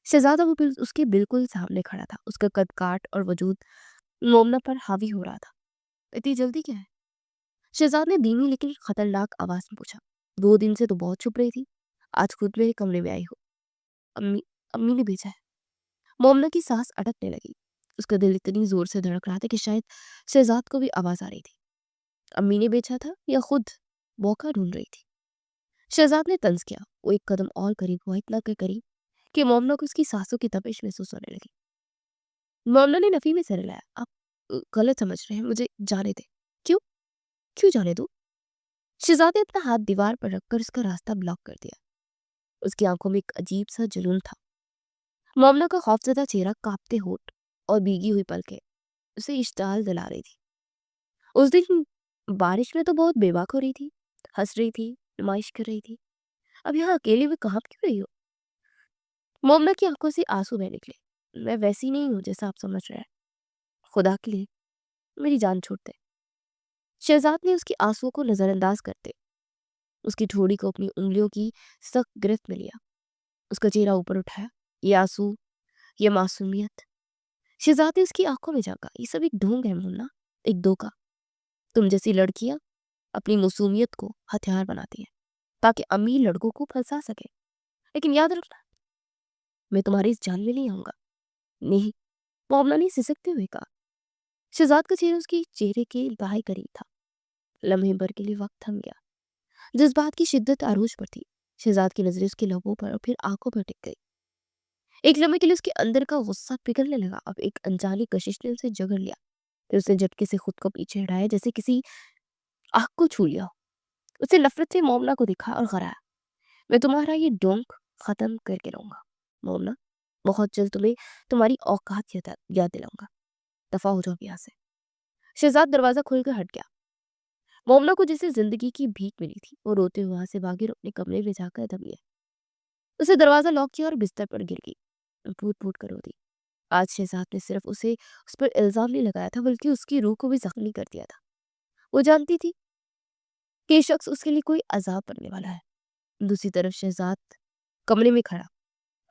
[SPEAKER 1] شہزادہ اس کے بالکل سامنے کھڑا تھا، اس کا قد کاٹ اور وجود مومنہ پر حاوی ہو رہا تھا۔ اتنی جلدی کیا ہے؟ شہزاد نے دھیمی لیکن خطرناک آواز میں پوچھا۔ 2 دن سے تو بہت چھپ رہی تھی، آج خود میرے کمرے میں آئی ہو۔ امی نے بھیجا ہے۔ مومنہ کی سانس اٹکنے لگی۔ اس کا دل اتنی زور سے دھڑک رہا تھا کہ شاید شہزاد کو بھی آواز آ رہی تھی۔ امی نے بھیجا تھا یا خود موقع ڈھونڈ رہی تھی؟ شہزاد نے طنز کیا۔ وہ ایک قدم اور قریب ہوا، اتنا قریب کہ مومنہ کو اس کی سانسوں کی تپش محسوس ہونے لگی۔ مومنہ نے نفی میں سر ہلایا۔ آپ غلط سمجھ رہے ہیں، مجھے جانے دیں۔ کیوں جانے دوں؟ शहजाद ने अपना हाथ दीवार पर रखकर उसका रास्ता ब्लॉक कर दिया। उसकी आंखों में एक अजीब सा जुनून था। मोमना का खौफजदा चेहरा, कांपते होठ और भीगी हुई पलकें उसे इश्ताल दिला रही थी। उस दिन बारिश में तो बहुत बेबाक हो रही थी, हंस रही थी, नुमाइश कर रही थी। अब यहाँ अकेले में कहाँ क्यों रही हो? मोमना की आंखों से आंसू बह निकले। मैं वैसी नहीं हूँ जैसा आप समझ रहे हैं। खुदा के लिए मेरी जान छोड़ दे। शहजाद ने उसके आंसुओं को नजरअंदाज करते उसकी ठोड़ी को अपनी उंगलियों की सख्त गिरफ्त में लिया। उसका चेहरा ऊपर उठाया। ये आंसू, ये मासूमियत। शहजाद ने उसकी आंखों में झांका। ये सब एक ढोंग है मोमना, एक धोखा। तुम जैसी लड़कियां अपनी मासूमियत को हथियार बनाती हैं ताकि अमीर लड़कों को फंसा सके। लेकिन याद रखना, मैं तुम्हारी इस जान में नहीं आऊंगा। नहीं, मोमना ने सिसकते हुए कहा। शहजाद का चेहरा उसके चेहरे के इंतहाई करीब था। लम्हे भर के लिए वक्त थम गया। जज्बात की शिद्दत आरूज पर थी। शहजाद की नजरें उसके लबों पर और फिर आंखों पर टिक गई। एक लम्हे के लिए उसके अंदर का गुस्सा पिघलने लगा। अब एक अनजानी कशिश ने उसे जकड़ लिया। फिर उसने झटके से खुद को पीछे हटाया, जैसे किसी आग को छू लिया। उसने नफरत से मोमना को देखा और गराया। मैं तुम्हारा ये डोंक खत्म करके रहूंगा मोमना। बहुत जल्द तुम्हें तुम्हारी औकात याद दिलाऊंगा। दफा हो जाओ यहाँ से। शहजाद दरवाजा खोलकर हट गया। मोमना को जिसे जिंदगी की भीख मिली थी, वो रोते हुए वहां से भागी और अपने कमरे में जाकर दब लिया। उसे दरवाजा लॉक किया और बिस्तर पर गिर गई। फूट फूट कर रोती। आज शहजाद ने सिर्फ उसे उस पर इल्जाम नहीं लगाया था, बल्कि उसकी रूह को भी जख्मी कर दिया था। वो जानती थी कि ये शख्स उसके लिए कोई अजाब बनने वाला है। दूसरी तरफ शहजाद कमरे में खड़ा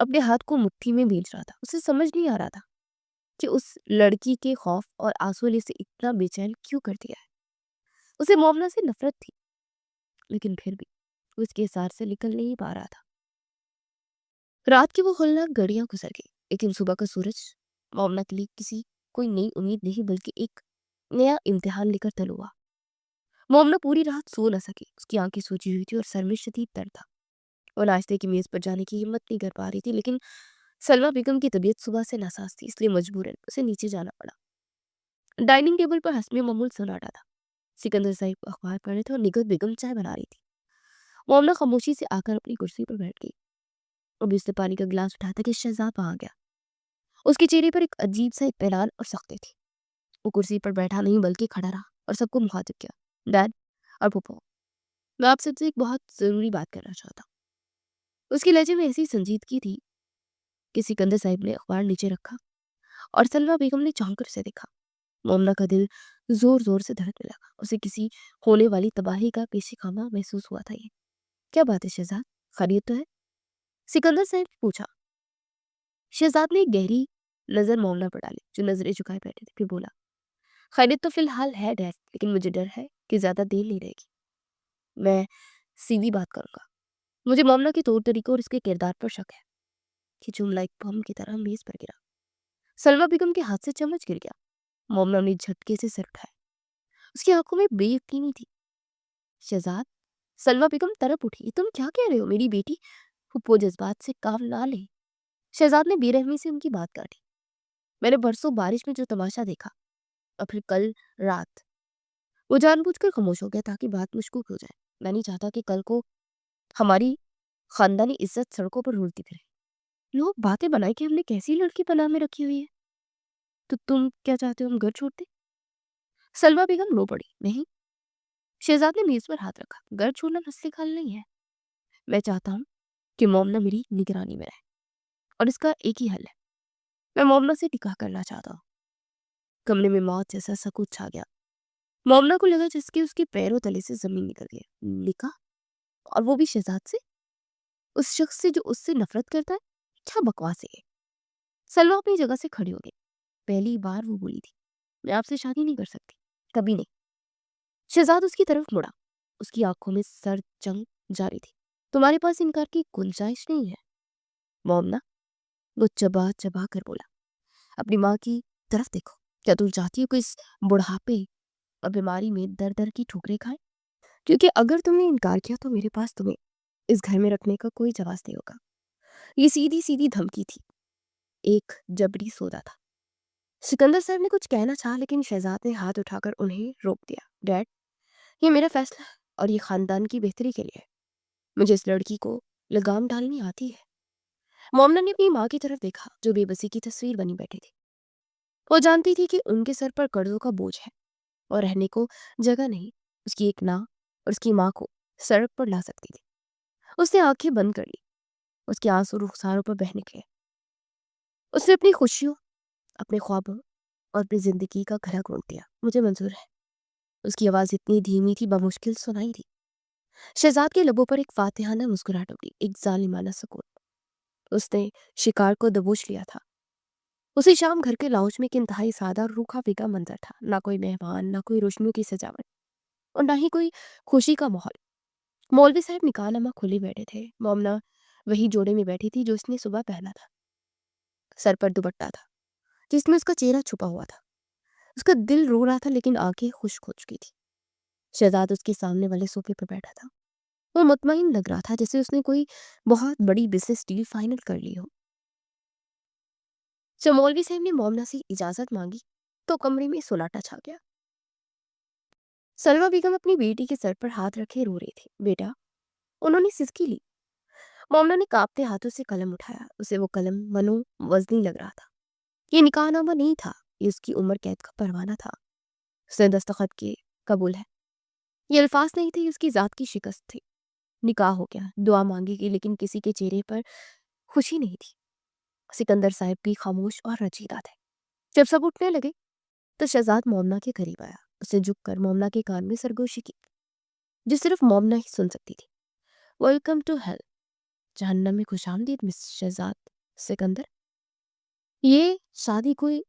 [SPEAKER 1] अपने हाथ को मुट्ठी में भींच रहा था। उसे समझ नहीं आ रहा था कि उस लड़की के खौफ और आंसू ने उसे इतना बेचैन क्यों कर दिया है। उसे मोमना से नफरत थी, लेकिन फिर भी वो इसके हिसार से निकल नहीं पा रहा था। रात की वो होलनाक घड़ियां गुजर गई, लेकिन सुबह का सूरज मोमना के लिए किसी कोई नई उम्मीद नहीं, बल्कि एक नया इम्तिहान लेकर तल हुआ। मोमना पूरी रात सो न सकी। उसकी आंखें सूजी हुई थी और सर में शदीद दर्द था। वो नाश्ते की मेज पर जाने की हिम्मत नहीं कर पा रही थी, लेकिन सलमा बेगम की तबीयत सुबह से नासाज थी, इसलिए मजबूरन उसे नीचे जाना पड़ा। डाइनिंग टेबल पर हंसमे मामूल सन्नाटा था। सिकंदर साहिब अखबार पढ़ रहे थे और निगत बेगम चाय बना रही थी। मोमना खामोशी से आकर अपनी कुर्सी पर बैठ गई। अभी उसने पानी का गिलास उठाया था कि शहजाद वहां गया। उसके चेहरे पर एक अजीब सा इत्मीनान और सख्ती थी। वो कुर्सी पर बैठा नहीं, बल्कि खड़ा रहा और सबको मुखातिब किया। डैड और पप्पा, मैं आप सबसे एक बहुत जरूरी बात करना चाहता हूँ। उसके लहजे में ऐसी संजीदगी थी कि सिकंदर साहिब ने अखबार नीचे रखा और सलमा बेगम ने चौंक कर उसे देखा। मोमना का दिल जोर जोर से धड़कने लगा। उसे किसी होने वाली तबाही का पेशे खामा महसूस हुआ था। ये क्या बात है शहजाद, खैरियत तो है? सिकंदर साहब ने पूछा। शहजाद ने एक गहरी नजर मोमना पर डाली, जो नजरें झुकाए बैठे थे। फिर बोला, खैरियत तो फिलहाल है डैड, लेकिन मुझे डर है कि ज्यादा देर नहीं रहेगी। मैं सीधी बात करूंगा। मुझे मोमना के तौर तरीकों और उसके किरदार पर शक है। कि जुमला एक बम की तरह मेज पर गिरा। सलमा बेगम के हाथ से चम्मच गिर गया। मोमना ने झटके से सिर उठाया। उसकी आंखों में बेयकीनी थी। शहजाद, सलमा बेगम तरफ उठी। तुम क्या कह रहे हो मेरी बेटी? वो जज्बात से काम ना ले। शहजाद ने बेरहमी से उनकी बात काटी। मैंने परसों बारिश में जो तमाशा देखा और फिर कल रात, वो जानबूझकर खामोश हो गया ताकि बात मुश्कुल हो जाए। मैं नहीं चाहता कि कल को हमारी खानदानी इज्जत सड़कों पर रुलती फिरे। लोग बातें बनाए कि हमने कैसी लड़की पनाह में रखी हुई है। तो तुम क्या चाहते हो हम घर छोड़ दें? सलमा बेगम रो पड़ी। नहीं। शहजाद ने मेज पर हाथ रखा। घर छोड़ना मसले का हल नहीं है। मैं चाहता हूँ कि मोमना मेरी निगरानी में रहे, और इसका एक ही हल है। मैं मोमना से निकाह करना चाहता हूँ। कमरे में मौत जैसा सकूत छा गया। मोमना को लगा जिसके उसके पैरों तले से जमीन निकल गई। निकाह? और वो भी शहजाद से? उस शख्स से जो उससे नफरत करता है? क्या बकवास है ये। सलमा अपनी जगह से खड़ी हो गई। पहली बार वो बोली थी, मैं आपसे शादी नहीं कर सकती, कभी नहीं। शहजाद उसकी तरफ मुड़ा। उसकी आंखों में सर जंग जारी थी। तुम्हारे पास इनकार की गुंजाइश नहीं है मोमना, वो चबा चबा कर बोला। अपनी माँ की तरफ देखो। क्या तुम चाहती हो कि इस बुढ़ापे और बीमारी में दर दर की ठोकरें खाए? क्योंकि अगर तुमने इनकार किया तो मेरे पास तुम्हें इस घर में रखने का कोई जवाब नहीं होगा। ये सीधी सीधी धमकी थी, एक जबरी सौदा था। सिकंदर साहब ने कुछ कहना चाहा, लेकिन शहजाद ने हाथ उठाकर उन्हें रोक दिया। डैड, ये मेरा फैसला और یہ خاندان کی بہتری کے لیے ہے۔ مجھے اس لڑکی کو لگام ڈالنی آتی ہے۔ مومنا نے اپنی ماں کی طرف دیکھا جو بے بسی کی تصویر بنی بیٹھی تھی۔ وہ جانتی تھی کہ ان کے سر پر قرضوں کا بوجھ ہے اور رہنے کو جگہ نہیں۔ اس کی ایک ناں اور اس کی ماں کو سڑک پر لا سکتی تھی۔ اس نے آنکھیں بند کر لی۔ اس کے آنسو رخساروں پر بہہ نکلے۔ اس نے اپنی خوشیوں، اپنے خوابوں اور اپنی زندگی کا گھرا گھونٹ دیا۔ مجھے منظور ہے۔ اس کی آواز اتنی دھیمی تھی بمشکل سنائی دی۔ شہزاد کے لبوں پر ایک فاتحانہ مسکراہٹ اٹھی، ایک ظالمانہ سکون۔ اس نے شکار کو دبوچ لیا تھا۔ اسی شام گھر کے لاؤنج میں ایک انتہائی سادہ اور روکھا پھیکا منظر تھا۔ نہ کوئی مہمان، نہ کوئی روشنیوں کی سجاوٹ اور نہ ہی کوئی خوشی کا ماحول۔ مولوی صاحب نکاح نامہ کھلے بیٹھے تھے۔ مومنا وہی جوڑے میں بیٹھی تھی جو اس نے صبح پہنا تھا۔ سر پر دوپٹہ تھا جس میں اس کا چہرہ چھپا ہوا تھا۔ اس کا دل رو رہا تھا لیکن آنکھیں خشک ہو چکی تھی۔ شہزاد اس کے سامنے والے صوفے پر بیٹھا تھا۔ وہ مطمئن لگ رہا تھا جیسے اس نے کوئی بہت بڑی بزنس ڈیل فائنل کر لی ہو۔ جب مولوی صاحب نے مومنا سے اجازت مانگی تو کمرے میں سناٹا چھا گیا۔ سلوہ بیگم اپنی بیٹی کے سر پر ہاتھ رکھے رو رہی تھی۔ بیٹا، انہوں نے سسکی لی۔ مومنا نے کانپتے ہاتھوں سے قلم اٹھایا۔ اسے وہ قلم منو وزنی لگ رہا تھا۔ یہ نکاح نامہ نہیں تھا، یہ اس کی عمر قید کا پروانہ تھا۔ اس نے دستخط کیے، قبول ہے۔ یہ الفاظ نہیں تھے، اس کی ذات کی شکست تھی۔ نکاح ہو گیا، دعا مانگی گئی، لیکن کسی کے چہرے پر خوشی نہیں تھی۔ سکندر صاحب بھی خاموش اور رنجیدہ تھے۔ جب سب اٹھنے لگے تو شہزاد مومنا کے قریب آیا۔ اسے جھک کر مومنا کے کان میں سرگوشی کی جو صرف مومنا ہی سن سکتی تھی۔ ویلکم ٹو ہیل، جہنم میں خوش آمدید مس شہزاد سکندر۔ یہ شادی کوئی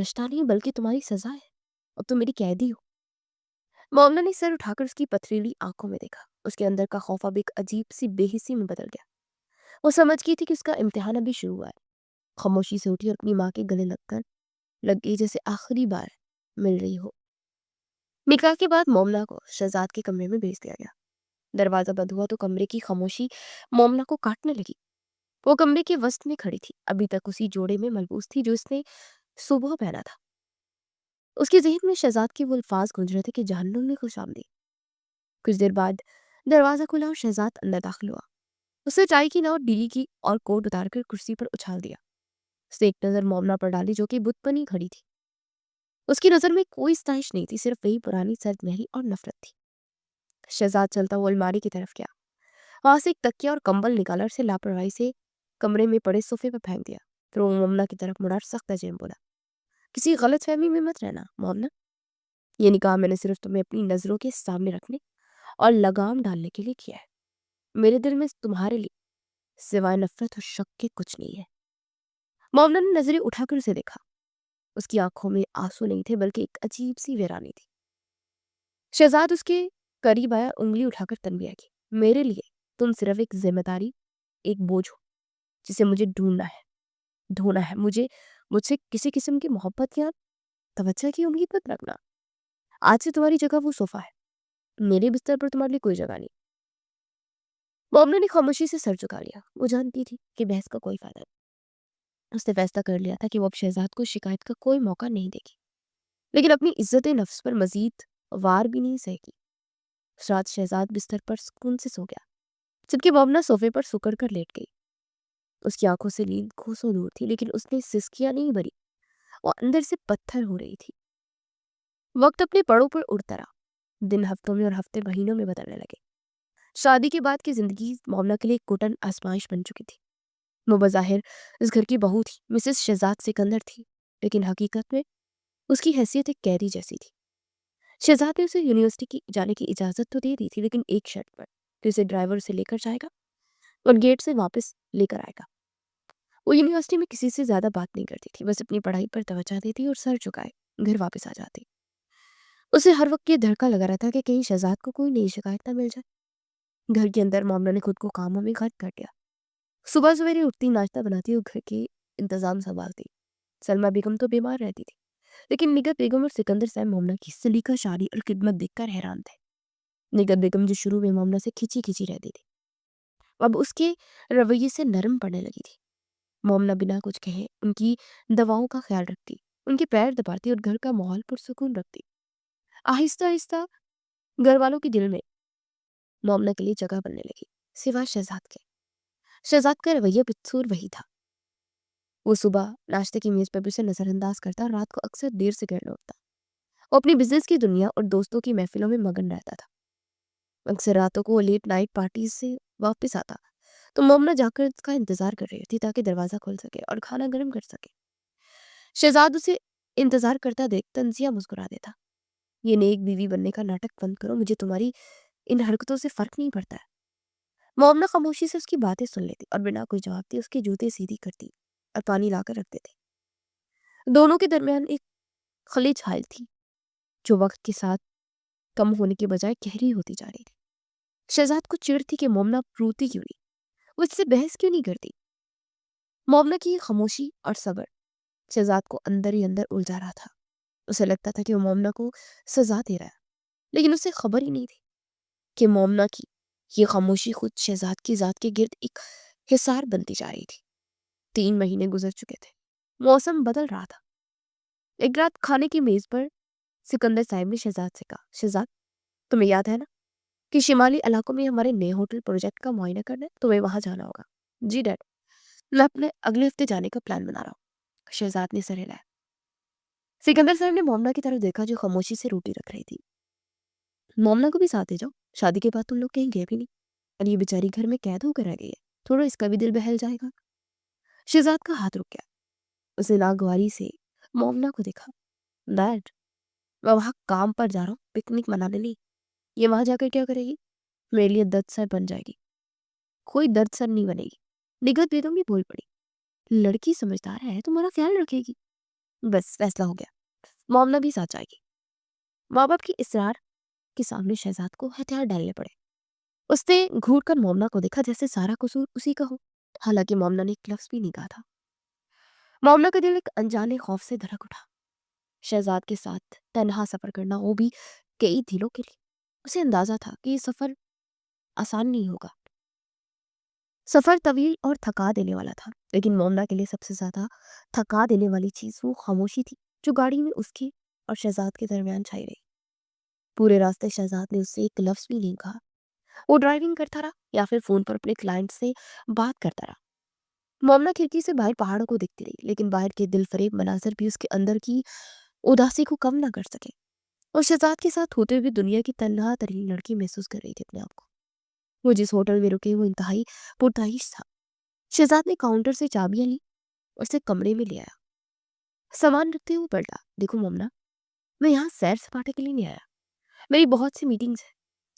[SPEAKER 1] رشتہ نہیں بلکہ تمہاری سزا ہے، اب تم میری قیدی ہو۔ مومنا نے سر اٹھا کر اس کی پتھریلی آنکھوں میں دیکھا۔ اس کے اندر کا خوف اب ایک عجیب سی بے حسی میں بدل گیا۔ وہ سمجھ گئی تھی کہ اس کا امتحان ابھی شروع ہوا ہے۔ خاموشی سے اٹھی اور اپنی ماں کے گلے لگ گئی جیسے آخری بار مل رہی ہو۔ نکاح کے بعد مومنا کو شہزاد کے کمرے میں بھیج دیا گیا۔ دروازہ بند ہوا تو کمرے کی خاموشی مومنا کو کاٹنے لگی۔ وہ کمرے کے وسط میں کھڑی تھی، ابھی تک اسی جوڑے میں ملبوس تھی جو اس نے صبح پہنا تھا۔ اس کے ذہن میں شہزاد کے وہ الفاظ گونج رہے تھے کہ جہنم میں خوش آمدید۔ کچھ دیر بعد دروازہ کھلا اور شہزاد اندر داخل ہوا۔ اس نے چائے کی نوٹ ڈیلی کی اور کوٹ اتار کر کرسی پر اچھال دیا۔ اس نے ایک نظر مومنا پر ڈالی جو کہ بت بنی کھڑی تھی۔ اس کی نظر میں کوئی ستائش نہیں تھی، صرف وہی پرانی سرد مہری اور نفرت تھی۔ شہزاد چلتا ہوا الماری کی طرف گیا، وہاں سے ایک تکیہ اور کمبل نکالا اور اسے لاپرواہی سے کمرے میں پڑے صوفے پر پھینک دیا۔ پھر وہ مومنا کی طرف مڑا اور سخت لہجے میں بولا، کسی غلط فہمی میں مت رہنا مومنا، یہ نکاح میں نے صرف تمہیں اپنی نظروں کے سامنے رکھنے اور لگام ڈالنے کے لیے کیا ہے۔ میرے دل میں تمہارے لیے سوائے نفرت اور شک کے کچھ نہیں ہے۔ مومنا نے نظریں اٹھا کر اسے دیکھا۔ اس کی آنکھوں میں آنسو نہیں تھے بلکہ ایک عجیب سی ویرانی تھی۔ شہزاد اس کے قریب آیا، انگلی اٹھا کر تنبیہ کی، میرے لیے تم صرف ایک ذمہ داری، ایک بوجھ ہو جسے مجھے ڈھونا ہے۔ مجھ سے کسی قسم کی محبت یا توجہ کی امید مت رکھنا۔ آج سے تمہاری جگہ وہ صوفہ ہے، میرے بستر پر تمہارے لیے کوئی جگہ نہیں۔ مومنا نے خاموشی سے سر جھکا لیا۔ وہ جانتی تھی کہ بحث کا کوئی فائدہ نہیں۔ اس نے فیصلہ کر لیا تھا کہ وہ اب شہزاد کو شکایت کا کوئی موقع نہیں دے گی، لیکن اپنی عزت نفس پر مزید وار بھی نہیں سہے گی۔ اس رات شہزاد بستر پر سکون سے سو گیا جبکہ مومنا صوفے پر سکڑ کر لیٹ گئی۔ اس کی آنکھوں سے نیند کوسوں دور تھی لیکن اس نے سسکیاں نہیں بھری، وہ اندر سے پتھر ہو رہی تھی۔ وقت اپنے پڑوں پر اڑتا رہا، دن ہفتوں میں اور ہفتے مہینوں میں بدلنے لگے۔ شادی کے بعد کی زندگی مومنا کے لیے ایک کٹن آزمائش بن چکی تھی۔ وہ بظاہر اس گھر کی بہو تھی، مسز شہزاد سکندر تھی، لیکن حقیقت میں اس کی حیثیت ایک قیدی جیسی تھی۔ شہزاد نے اسے یونیورسٹی کی جانے کی اجازت تو دے دی تھی لیکن ایک شرط پر کہ اسے ڈرائیور اسے لے کر جائے گا اور گیٹ سے واپس لے کر آئے گا۔ وہ یونیورسٹی میں کسی سے زیادہ بات نہیں کرتی تھی، بس اپنی پڑھائی پر توجہ دیتی اور سر جھکائے گھر واپس آ جاتی۔ اسے ہر وقت یہ دھڑکا لگا رہتا کہ کہیں شہزاد کو کوئی نئی شکایت نہ مل جائے۔ گھر کے اندر مومنا نے خود کو کاموں میں غرق کر لیا۔ صبح سویرے اٹھتی، ناشتہ بناتی اور گھر کے انتظام سنبھالتی۔ سلمیٰ بیگم تو بیمار رہتی تھی لیکن نگہت بیگم اور سکندر صاحب مومنا کی سلیقہ شاری اور خدمت دیکھ کر حیران تھے۔ نگہت بیگم جو شروع میں مومنا سے کھچی رہتی تھی اب اس کے رویے سے نرم پڑنے لگی تھی۔ مومنا بنا کچھ کہے ان کی دواؤں کا خیال رکھتی، ان کے پیر دباتی اور گھر کا ماحول پرسکون رکھتی۔ آہستہ آہستہ گھر والوں کے دل میں मोमना के लिए जगह बनने लगी, सिवाय शहजाद के। शहजाद का रवैया बेकसूर वही था। वो सुबह नाश्ते की मेज पर भी उसे नजरअंदाज करता और रात को अक्सर देर से घर लौटता। वो अपनी बिजनेस की दुनिया और दोस्तों की महफिलों में मगन रहता था। अक्सर रातों को वो लेट नाइट पार्टी से वापस आता तो मोमना जाकर उसका इंतजार कर रही थी ताकि दरवाजा खोल सके और खाना गर्म कर सके। शहजाद उसे इंतजार करता देख तंजिया मुस्कुरा देता। ये नेक बीवी बनने का नाटक बंद करो, मुझे तुम्हारी इन हरकतों से फर्क नहीं पड़ता है। मोमना खामोशी से उसकी बातें सुन लेती और बिना कोई जवाब दिए उसके जूते सीधी करती और पानी लाकर रख देती। दोनों के दरमियान एक खली छायल थी जो वक्त के साथ कम होने के बजाय गहरी होती जा रही थी। शहजाद को चिढ़ थी कि मोमना रोती क्यों नहीं, वो इससे बहस क्यों नहीं करती। मोमना की ये खामोशी और सब्र शहजाद को अंदर ही अंदर उलझा रहा था। उसे लगता था कि वो मोमना को सजा दे रहा है, लेकिन उसे खबर ही नहीं थी कि मोमना की ये खामोशी खुद शहजाद की जात के गिर्द एक हिसार बनती जा रही थी। 3 महीने गुजर चुके थे, मौसम बदल रहा था। एक रात खाने की मेज पर सिकंदर साहब ने शहजाद से कहा, शहजाद तुम्हें याद है ना कि शिमाली इलाकों में हमारे नए होटल प्रोजेक्ट का मुआयना करना है, तुम्हें वहां जाना होगा। जी डैड, मैं अपने अगले हफ्ते जाने का प्लान बना रहा हूँ। शहजाद ने सर हिलाया। सिकंदर साहब ने मोमना की तरफ देखा जो खामोशी से रोटी रख रही थी। मोमना को भी साथ ले जाओ, शादी के बाद तुम लोग कहीं गए भी नहीं और ये बेचारी घर में कैद होकर रह गई है, थोड़ा इसका भी दिल बहल जाएगा। शहजाद का हाथ रुक गया। उसे नागवारी से मोमना को देखा। डैड, मैं वहां काम पर जा रहा हूँ, पिकनिक मनाने नहीं। ये वहां जाकर क्या करेगी? मेरे लिए दर्द सर बन जाएगी। कोई दर्द सर नहीं बनेगी। निगत बेगम भी बोल पड़ी, लड़की समझदार है, तुम्हारा ख्याल रखेगी। बस फैसला हो गया, मोमना भी साथ जाएगी। माँ बाप की इसरार के सामने शहजाद को हथियार डालने पड़े। उसने घूर कर मोमना को देखा जैसे सारा कसूर उसी का हो। हालांकि मोमना ने एक लफ्ज भी नहीं कहा था। मोमना का दिल एक अनजाने खौफ से धड़क उठा। शहजाद के साथ तन्हा सफर करना, वो भी कई दिनों के लिए। उसे अंदाजा था कि ये सफर आसान नहीं होगा। सफर तवील और थका देने वाला था, लेकिन मोमना के लिए सबसे ज्यादा थका देने वाली चीज वो खामोशी थी जो गाड़ी में उसकी और शहजाद के दरमियान छाई रही। पूरे रास्ते शहजाद ने उससे एक लफ्ज भी नहीं कहा। वो ड्राइविंग करता रहा या फिर फोन पर अपने क्लाइंट से बात करता रहा। मोमना खिड़की से बाहर पहाड़ों को देखती रही, लेकिन बाहर के दिल फरेब मनाजर भी उसके अंदर की उदासी को कम ना कर सके। और शहजाद के साथ होते हुए दुनिया की तन्हा तरीन लड़की महसूस कर रही थी अपने आप को। वो जिस होटल में रुके वो इंतहाई पुरताइश था। शहजाद ने काउंटर से चाबियां ली और उसे कमरे में ले आया। सामान रखते हुए पलटा, देखो मोमना, मैं यहाँ सैर सपाटे के लिए नहीं आया। मेरी बहुत सी मीटिंग्स है।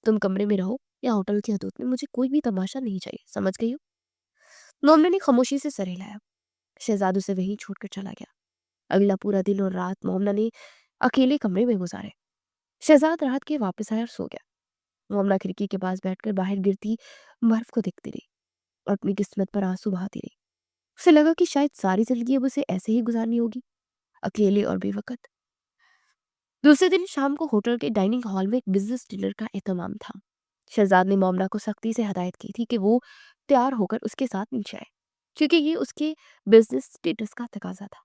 [SPEAKER 1] तुम कमरे में रहो या होटल की हदूद में, मुझे कोई भी तमाशा नहीं चाहिए, समझ गई हो? मोमना ने खामोशी से सर हिलाया। शहजाद उसे वहीं छोड़कर चला गया। अगला पूरा दिन और रात मोमना ने अकेले कमरे में गुजारे। शहजाद रात के वापस आया और सो गया। मोमना खिड़की के पास बैठकर बाहर गिरती बर्फ को देखती रही और अपनी किस्मत पर आंसू बहाती रही। उसे लगा कि शायद सारी जिंदगी अब उसे ऐसे ही गुजारनी होगी, अकेले और बेवकत। दूसरे दिन शाम को होटल के डाइनिंग हॉल में एक बिजनेस डिनर का एहतमाम था। शहजाद ने मोमना को सख्ती से हदायत की थी कि वो तैयार होकर उसके साथ नीचे आए, क्योंकि ये उसके बिजनेस स्टेटस का तकाजा था।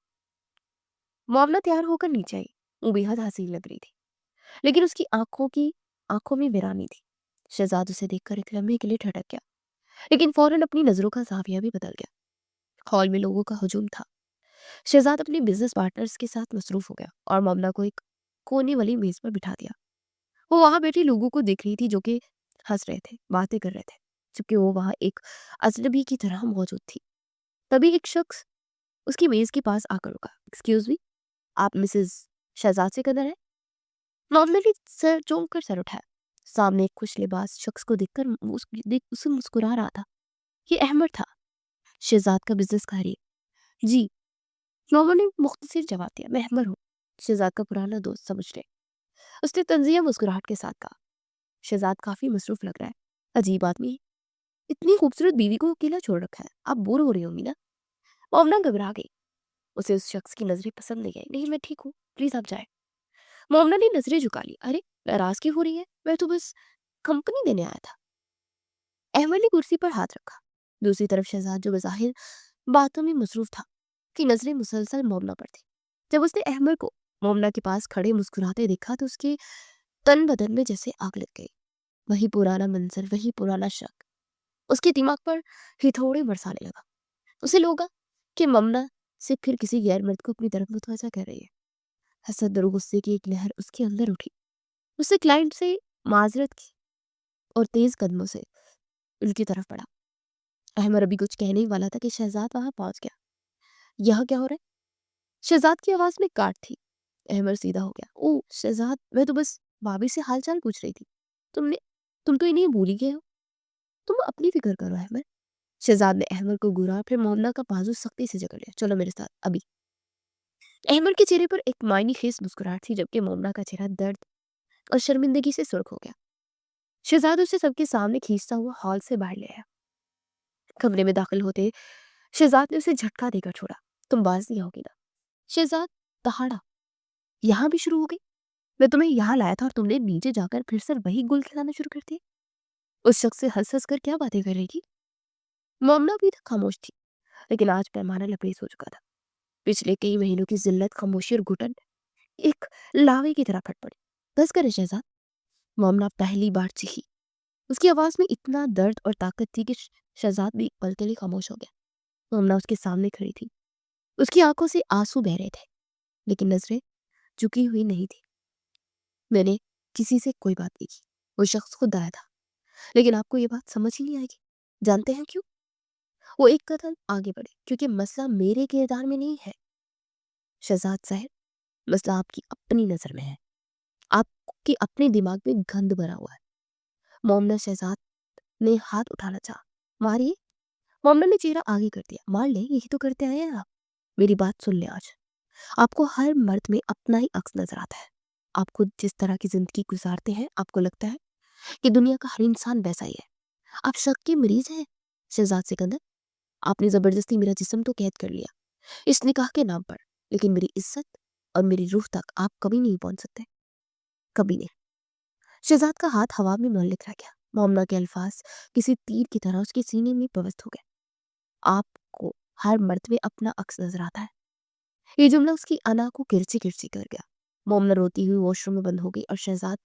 [SPEAKER 1] मोमना तैयार होकर नीचे आई। वो बेहद हसीन लग रही थी, लेकिन उसकी आंखों में वीरानी थी। शहजाद उसे देखकर एक लम्हे के लिए ठटक गया, लेकिन फौरन अपनी नजरों का जाविया भी बदल गया। हॉल में लोगों का हुजूम था। शहजाद अपने बिजनेस पार्टनर्स के साथ मसरूफ हो गया और मोमना को एक कोने वाली मेज पर बिठा दिया। वो वहां बैठे लोगों को देख रही थी जो कि हंस रहे थे, बातें कर रहे थे, जबकि वो वहां एक अजनबी की तरह मौजूद थी। तभी एक शख्स उसकी मेज के पास आकर रुका। एक्सक्यूज मी, आप मिसेस शहजाद से कदर है? नॉर्मली सर चौंक कर सर उठाया। सामने एक खुश लिबास शख्स को देखकर उसे मुस्कुरा रहा था। ये अहमद था, शहजाद का बिजनेस कार्य। जी, नॉर्मल ने मुख्तसर जवाब दिया, मैं अहमद हूँ, शहजाद का पुराना दोस्त समझ रहे। उसने तंजिया मुस्कुराहट के साथ कहा। शहजाद काफी मसरूफ लग रहा है, अजीब आदमी है। इतनी खूबसूरत बीवी को अकेला छोड़ रखा है, आप बोर हो रही होंगी ना? मोमना घबरा गई। उसे उस शख्स की नजरें पसंद नहीं आई। नहीं, मैं ठीक हूँ, प्लीज आप जाए। मोमना ने नजरें झुका ली। अरे, नाराज क्यों हो रही है? मैं तो बस कंपनी देने आया था। अहमद ने कुर्सी पर हाथ रखा। दूसरी तरफ शहजाद, जो बज़ाहिर बातों में मसरूफ था, की नजरें मुसलसल मोमना पर थी। जब उसने अहमद को मोमना के पास खड़े मुस्कुराते देखा तो उसके तन बदन में जैसे आग लग गई। वही पुराना मंजर, वही पुराना शक उसके दिमाग पर हिथौड़े बरसाने लगा। उसे लगा कि ममना से फिर किसी गैर मर्द को अपनी तरफ मुतवज्जा कर रही है। हसद और गुस्से की एक लहर उसके अंदर उठी। उसने क्लाइंट से माजरत की और तेज कदमों से उनकी तरफ बढ़ा। अहमद अभी कुछ कहने ही वाला था कि शहजाद वहां पहुंच गया। यहाँ क्या हो रहा है? शहजाद की आवाज में काट थी। अहमद सीधा हो गया। ओ शहजाद, मैं तो बस भाभी से हालचाल पूछ रही थी। तुमने तुम तो इन्हें भूल ही गए हो। तुम अपनी फिक्र करो अहमद। शहजाद ने अहमद को घूरा, फिर मोमना का बाजू सख्ती से जकड़ लिया। चलो मेरे साथ अभी। अहमद के चेहरे पर एक मायनी खेज मुस्कुराहट थी, जबकि मोमना का चेहरा दर्द और शर्मिंदगी से सुर्ख हो गया। शहजाद उसे सबके सामने खींचता हुआ हॉल से बाहर ले आया। कमरे में दाखिल होते शहजाद ने उसे झटका देकर छोड़ा। तुम बाज नहीं आओगी ना? शहजाद दहाड़ा। यहाँ भी शुरू हो गई? मैं तुम्हें यहाँ लाया था और तुमने नीचे जाकर फिर से वही गुल खिलाना शुरू कर दिया। उस शख्स से हंस हंस कर क्या बातें कर रही थी? मोमना भी खामोश थी, लेकिन आज पैमाना लबरेज हो चुका था। पिछले कई महीनों की जिल्लत, खामोशी और घुटन एक लावे की तरह फट पड़ी। बस करे शहजाद। मोमना पहली बार चीखी। उसकी आवाज में इतना दर्द और ताकत थी कि शहजाद भी एक पल के लिए खामोश हो गया। मोमना उसके सामने खड़ी थी। उसकी आंखों से आंसू बह रहे थे, लेकिन नजरें झुकी हुई नहीं थी। मैंने किसी से कोई बात नहीं की। वो शख्स खुद आया था, लेकिन आपको ये बात समझ ही नहीं आएगी। जानते हैं क्यों? वो एक कदम आगे बढ़े। क्योंकि मसला मेरे किरदार में नहीं है शहजाद साहब, मसला आपकी अपनी नजर में है। आपके अपने दिमाग में गंद भरा हुआ है। मोमना शहजाद ने हाथ उठाना चाहा। मारिए। मोमना ने चेहरा आगे कर दिया। मार ले, यही तो करते आए हैं आप। मेरी बात सुन ले आज। आपको हर मर्द में अपना ही अक्स नजर आता है। आप खुद जिस तरह की जिंदगी गुजारते हैं, आपको लगता है कि दुनिया का हर इंसान वैसा ही है। आप शक के मरीज हैं शहजाद सिकंदर। आपने जबरदस्ती मेरा जिस्म तो कैद कर लिया इस निकाह के नाम पर, लेकिन मेरी इज्जत और मेरी रूह तक आप कभी नहीं पहुंच सकते। कभी नहीं। शहजाद का हाथ हवा में मुल्लिक रह गया। मोमना के अल्फाज किसी तीर की तरह उसके सीने में प्रविष्ट हो गए। आपको हर मर्द में अपना अक्स नजर आता है। ये जुमला उसकी अना को किरची किरची कर गया। मोमना रोती हुई वॉशरूम में बंद हो गई और शहजाद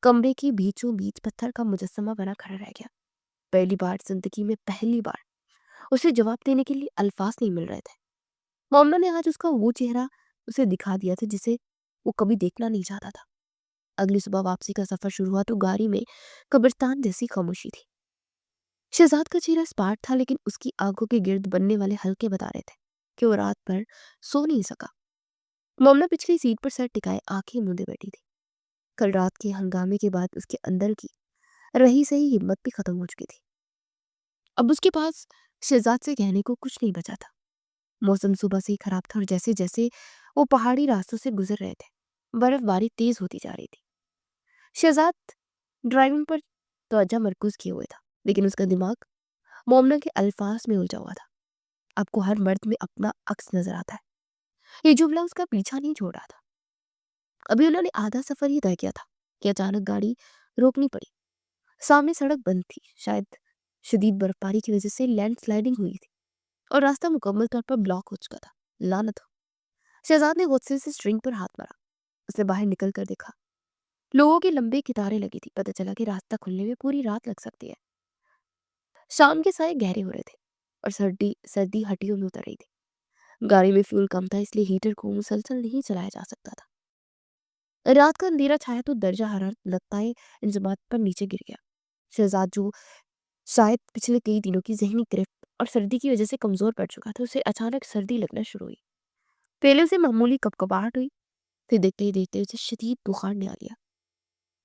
[SPEAKER 1] कमरे के बीचों बीच पत्थर का मुजस्समा बना खड़ा रह गया। पहली बार जिंदगी में, पहली बार उसे जवाब देने के लिए अल्फाज नहीं मिल रहे थे। मोमना ने आज उसका वो चेहरा उसे दिखा दिया था जिसे वो कभी देखना नहीं चाहता था। अगली सुबह वापसी का सफर शुरू हुआ तो गाड़ी में कब्रिस्तान जैसी खामोशी थी। शहजाद का चेहरा स्पार्ट था, लेकिन उसकी आंखों के गिर्द बनने वाले हल्के बता रहे थे कि वो रात भर सो नहीं सका। मोमना पिछली सीट पर सर टिकाए आंखें मूंदे बैठी थी। कल रात के हंगामे के बाद उसके अंदर की रही सही हिम्मत भी खत्म हो चुकी थी। अब उसके पास शहजाद से कहने को कुछ नहीं बचा था। मौसम सुबह से ही खराब था और जैसे जैसे वो पहाड़ी रास्तों से गुजर रहे थे, बर्फबारी तेज होती जा रही थी। शहजाद ड्राइविंग पर तवज्जो मरकूज किए हुए था, लेकिन उसका दिमाग मोमना के अल्फाज में उलझा हुआ था। आपको हर मर्द में अपना अक्स नजर आता है। ये जुमला उसका पीछा नहीं छोड़ रहा था। अभी उन्होंने आधा सफर ही तय किया था कि अचानक गाड़ी रोकनी पड़ी। सामने सड़क बंद थी। शायद शदीद बर्फबारी की वजह से लैंडस्लाइडिंग हुई थी और रास्ता मुकम्मल तौर पर ब्लॉक हो चुका था। लानत हो। शहजाद ने गुस्से से स्ट्रिंग पर हाथ मारा। उसने बाहर निकल कर देखा। लोगों की लंबी कतारें लगी थी। पता चला कि रास्ता खुलने में पूरी रात लग सकती है। शाम के साए गहरे हो रहे थे और सर्दी सर्दी हड्डियों में उतर रही थी। गाड़ी में फ्यूल कम था, इसलिए हीटर को मुसलसल नहीं चलाया जा सकता था। रात का अंधेरा छाया तो दर्जा हरारत लगताए इंजमात पर नीचे गिर गया। शहजाद, जो शायद पिछले कई दिनों की जहनी गिरफ्त और सर्दी की वजह से कमजोर पड़ चुका था, उसे अचानक सर्दी लगना शुरू हुई। पहले उसे मामूली कपकपाहट हुई, फिर देखते ही देखते उसे शदीद बुखार ने आ लिया।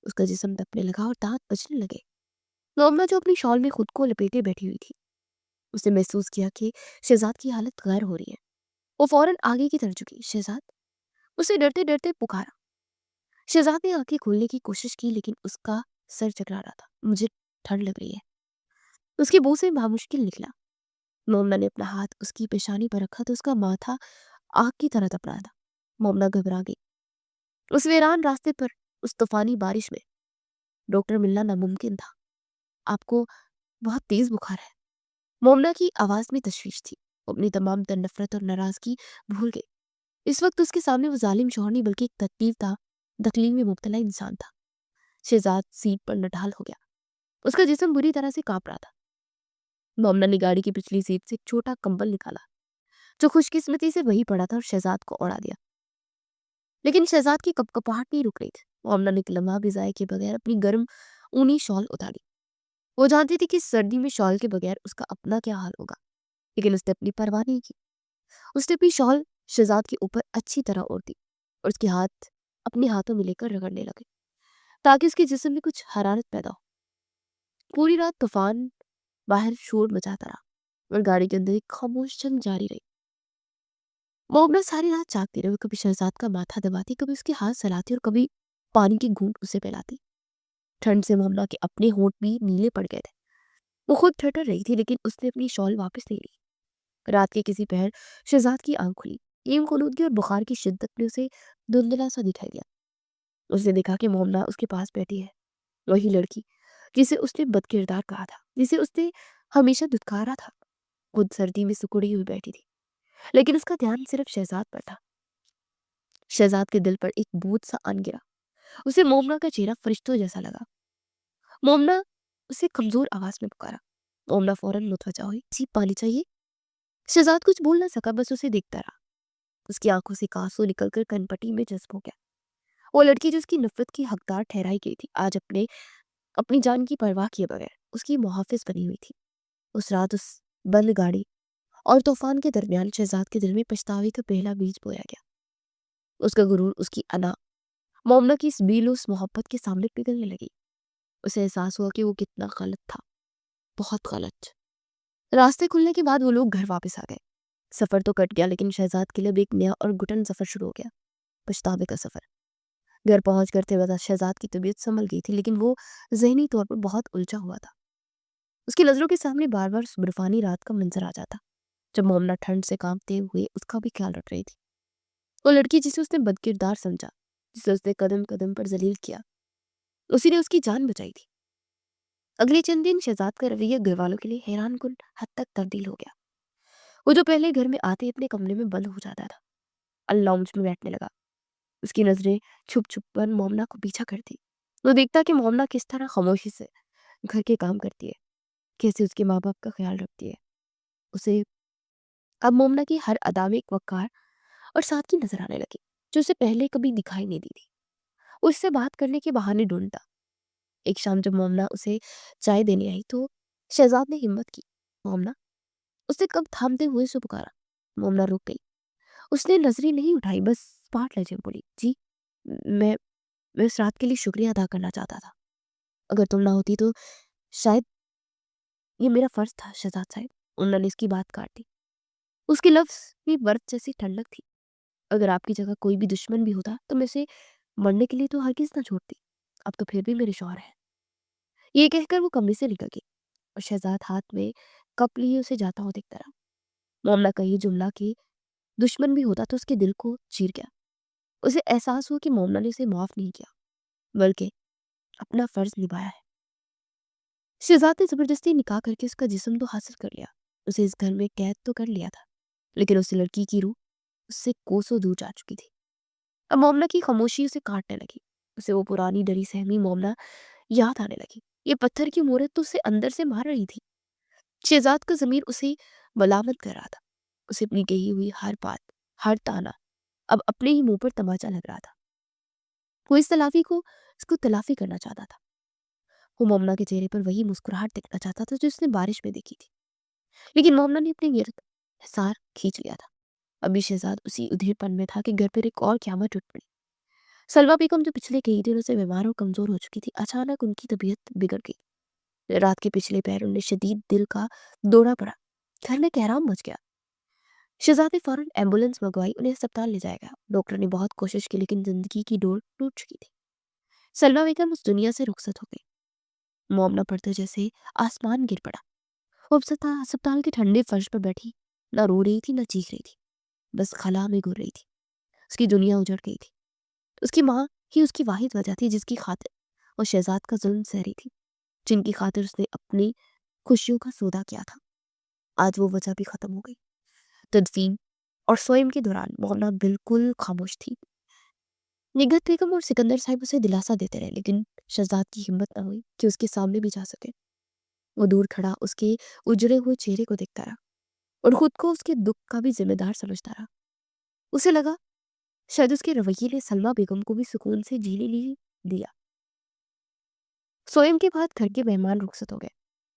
[SPEAKER 1] उसका जिस्म दबने लगा और दांत बजने लगे। नोमना, जो अपनी शॉल में खुद को लपेटे बैठी हुई थी, उसने महसूस किया कि शहजाद की हालत गैर हो रही है। वो फौरन आगे की तरफ झुकी। शहजाद, उसे डरते डरते पुकारा। शहजाद ने आंखें खोलने की कोशिश की, लेकिन उसका सर चकरा रहा था। मुझे ठंड लग रही है, उसके मुंह से बामुश्किल निकला। मोमना ने अपना हाथ उसकी पेशानी पर रखा तो उसका माथा आग की तरह तप रहा था। मोमना घबरा गई। उस वीरान रास्ते पर, उस तूफानी बारिश में डॉक्टर मिलना नामुमकिन था। आपको बहुत तेज बुखार है। मोमना की आवाज में तशवीश थी। वो अपनी तमाम तर नफरत और नाराजगी भूल गई। इस वक्त उसके सामने वो जालिम शौहर नहीं, बल्कि एक तकलीफ में मुब्तला इंसान था। शहजाद सीट पर नढाल हो गया। उसका जिस्म बुरी तरह से कांप रहा था। मोमना ने गाड़ी की पिछली सीट से एक छोटा कंबल निकाला, जो खुशकिस्मती से वही पड़ा था, और शहजाद को ओढ़ा दिया। लेकिन शहजाद की कपकपाहट नहीं रुक रही थी। मोमना ने एक लम्हा भी ज़ाया किए बगैर अपनी गर्म ऊनी शॉल उतारी। वो जानती थी कि सर्दी में शॉल के बगैर उसका अपना क्या हाल होगा, लेकिन उसने अपनी परवाह नहीं की। उसने अपनी शॉल शहजाद के ऊपर अच्छी तरह ओढ़ दी और उसके हाथ अपने हाथों में लेकर रगड़ने लगे, ताकि उसके जिस्म में कुछ हरारत पैदा हो। पूरी रात तूफान बाहर शोर मचाता रहा और गाड़ी के अंदर एक खामोश जंग जारी रही। मोमना सारी रात जागती रही। वो कभी शहजाद का माथा दबाती, कभी उसके हाथ सहलाती और कभी पानी की घूंट उसे पिलाती। ठंड से मोमना के अपने होंठ भी नीले पड़ गए थे। वो खुद ठठर रही थी, लेकिन उसने अपनी शॉल वापस नहीं ली। रात के किसी पहर शहजाद की आंख खुली। नींद खुलूदगी और बुखार की शिद्दत ने उसे धुंधला सा दिखाई दिया। उसने देखा कि मोमना उसके पास बैठी है, वही लड़की जिसे उसने बदकिरदार कहा था, जिसे उसने हमेशा दुत्कारा था। खुद सर्दी में सिकुड़ी हुई बैठी थी, लेकिन उसका ध्यान सिर्फ शहजाद पर था। शहजाद के दिल पर एक बोझ सा आन गिरा। उसे मोमना का चेहरा फरिश्तों जैसा लगा। मोमना उसे कमजोर आवाज में पुकारा। मोमना फौरन मुतवजा हुई। जी, पानी चाहिए? शहजाद कुछ बोल ना सका, बस उसे देखता रहा। उसकी आंखों से आंसू निकलकर कनपटी में जज्ब हो गया। वो लड़की जो उसकी नफरत की हकदार ठहराई गई थी, आज अपनी जान की परवाह किए बगैर उसकी मुहाफिज बनी हुई थी। उस रात उस बंद गाड़ी और तूफान के दरमियान शहजाद के दिल में पछतावे का पहला बीज बोया गया। उसका गुरूर, उसकी अना मोमना की इस बेलूस मोहब्बत के सामने पिघलने लगी। उसे एहसास हुआ कि वो कितना गलत था, बहुत गलत। रास्ते खुलने के बाद वो लोग घर वापस आ गए। सफर तो कट गया, लेकिन शहजाद के लिए अब एक नया और घुटन सफर शुरू हो गया, पछतावे का सफर। घर पहुंच करते वक्त शहजाद की तबीयत संभल गई थी, लेकिन वो जहनी तौर पर बहुत उलझा हुआ था। उसकी नजरों के सामने बार बार उस बर्फानी रात का मंजर आ जाता, जब मोमना ठंड से कांपते हुए उसका भी ख्याल रख रही थी। वो लड़की जिसे उसने बदकिरदार समझा, जिसे उसने कदम कदम पर जलील किया, उसी ने उसकी जान बचाई थी। अगले चंद दिन शहजाद का रवैया घर वालों के लिए हैरान कुन हद तक तब्दील हो गया। वो जो पहले घर में आते ही अपने कमरे में बंद हो जाता था, अब लाउंज में बैठने लगा। उसकी नजरें छुप छुप कर मोमना को पीछा करती। वो देखता कि मोमना किस तरह खामोशी से घर के काम करती है, कैसे उसके माँ बाप का ख्याल रखती है। उसे अब मोमना की हर अदा में एक वक़ार और सादगी नजर आने लगी, जो उसे पहले कभी दिखाई नहीं दी थी। वो उससे बात करने के बहाने ढूंढता। एक शाम जब मोमना उसे चाय देने आई, तो शहजाद ने हिम्मत की। मोमना, उसने कब थामते हुए उसे पुकारा। मोमना रुक गई। उसने नजरें नहीं उठाई, बस पाट लहजे में बोली, जी, मैं मैं इस रात के लिए शुक्रिया अदा करना चाहता था। अगर तुम ना होती तो शायद ये मेरा फर्ज था शहजाद साहब। उन्होंने इसकी बात काट दी। उसके लफ्ज में बर्फ जैसी ठंडक थी। अगर आपकी जगह कोई भी दुश्मन भी होता तो मैं उसे मरने के लिए तो हरगिज ना छोड़ती। अब तो फिर भी मेरे शौहर है। ये कहकर वो कमरे से निकल गई और शहजाद हाथ में कप लिए उसे जाता हुआ दिखता रहा। मोमना का ये जुमला कि दुश्मन भी होता तो उसके दिल को चीर गया। उसे एहसास हुआ कि मोमना ने उसे माफ नहीं किया, बल्कि अपना फर्ज निभाया है। शहजाद ने जबरदस्ती निकाह करके उसका जिस्म तो हासिल कर लिया, उसे इस घर में कैद तो कर लिया था, लेकिन उस लड़की की रूह उससे कोसों दूर जा चुकी थी। अब मोमना की खामोशी उसे काटने लगी। उसे वो पुरानी डरी सहमी मोमना याद आने लगी। ये पत्थर की मूरत तो उसे अंदर से मार रही थी। शहजाद का ज़मीर उसे मलामत कर रहा था। उसे अपनी कही हुई हर बात, हर ताना अब अपने ही मुंह पर तमाचा लग रहा था। वो इस तलाफी को इसको तलाफी करना चाहता था। वो मोमना के चेहरे पर वही मुस्कुराहट देखना चाहता था जो उसने बारिश में देखी थी। लेकिन मोमना ने अपनी गिरफ्त हिसार खींच लिया था। अभी शहजाद उसी उधेड़पन में था कि घर पर एक और क़यामत टूट पड़ी। सलवा बेगम जो पिछले कई दिनों से बीमार और कमजोर हो चुकी थी, अचानक उनकी तबीयत बिगड़ गई। रात के पिछले पहर उन्हें शदीद दिल का दौरा पड़ा। घर में कहराम मच गया। शहजाद ने फौरन एम्बुलेंस मंगवाई, उन्हें अस्पताल ले जाया गया। डॉक्टर ने बहुत कोशिश की, लेकिन जिंदगी की डोर टूट चुकी थी। सलमा बेगम उस दुनिया से रुखसत हो गई। मोमना पड़ते जैसे आसमान गिर पड़ा। वो अस्पताल के ठंडे फर्श पर बैठी, ना रो रही थी, ना चीख रही थी, बस खला में घुर रही थी। उसकी दुनिया उजड़ गई थी। उसकी माँ ही उसकी वाहिद वजह थी, जिसकी खातिर और शहजाद का जुल्म सह रही थी, जिनकी खातिर उसने अपनी खुशियों का सौदा किया था। आज वो वजह भी खत्म हो गई। तदफीन और स्वयं के दौरान मोहना बिल्कुल खामोश थी। निगहत बेगम और सिकंदर साहिब उसे दिलासा देते रहे, लेकिन शहजाद की हिम्मत न हुई कि उसके सामने भी जा सके। वो दूर खड़ा उसके उजड़े हुए चेहरे को देखता रहा और खुद को उसके दुख का भी जिम्मेदार समझता रहा। उसे लगा शायद उसके रवैये ने सलमा बेगम को भी सुकून से जीने नहीं दिया। सोयम के बाद घर के मेहमान रुखसत हो गए।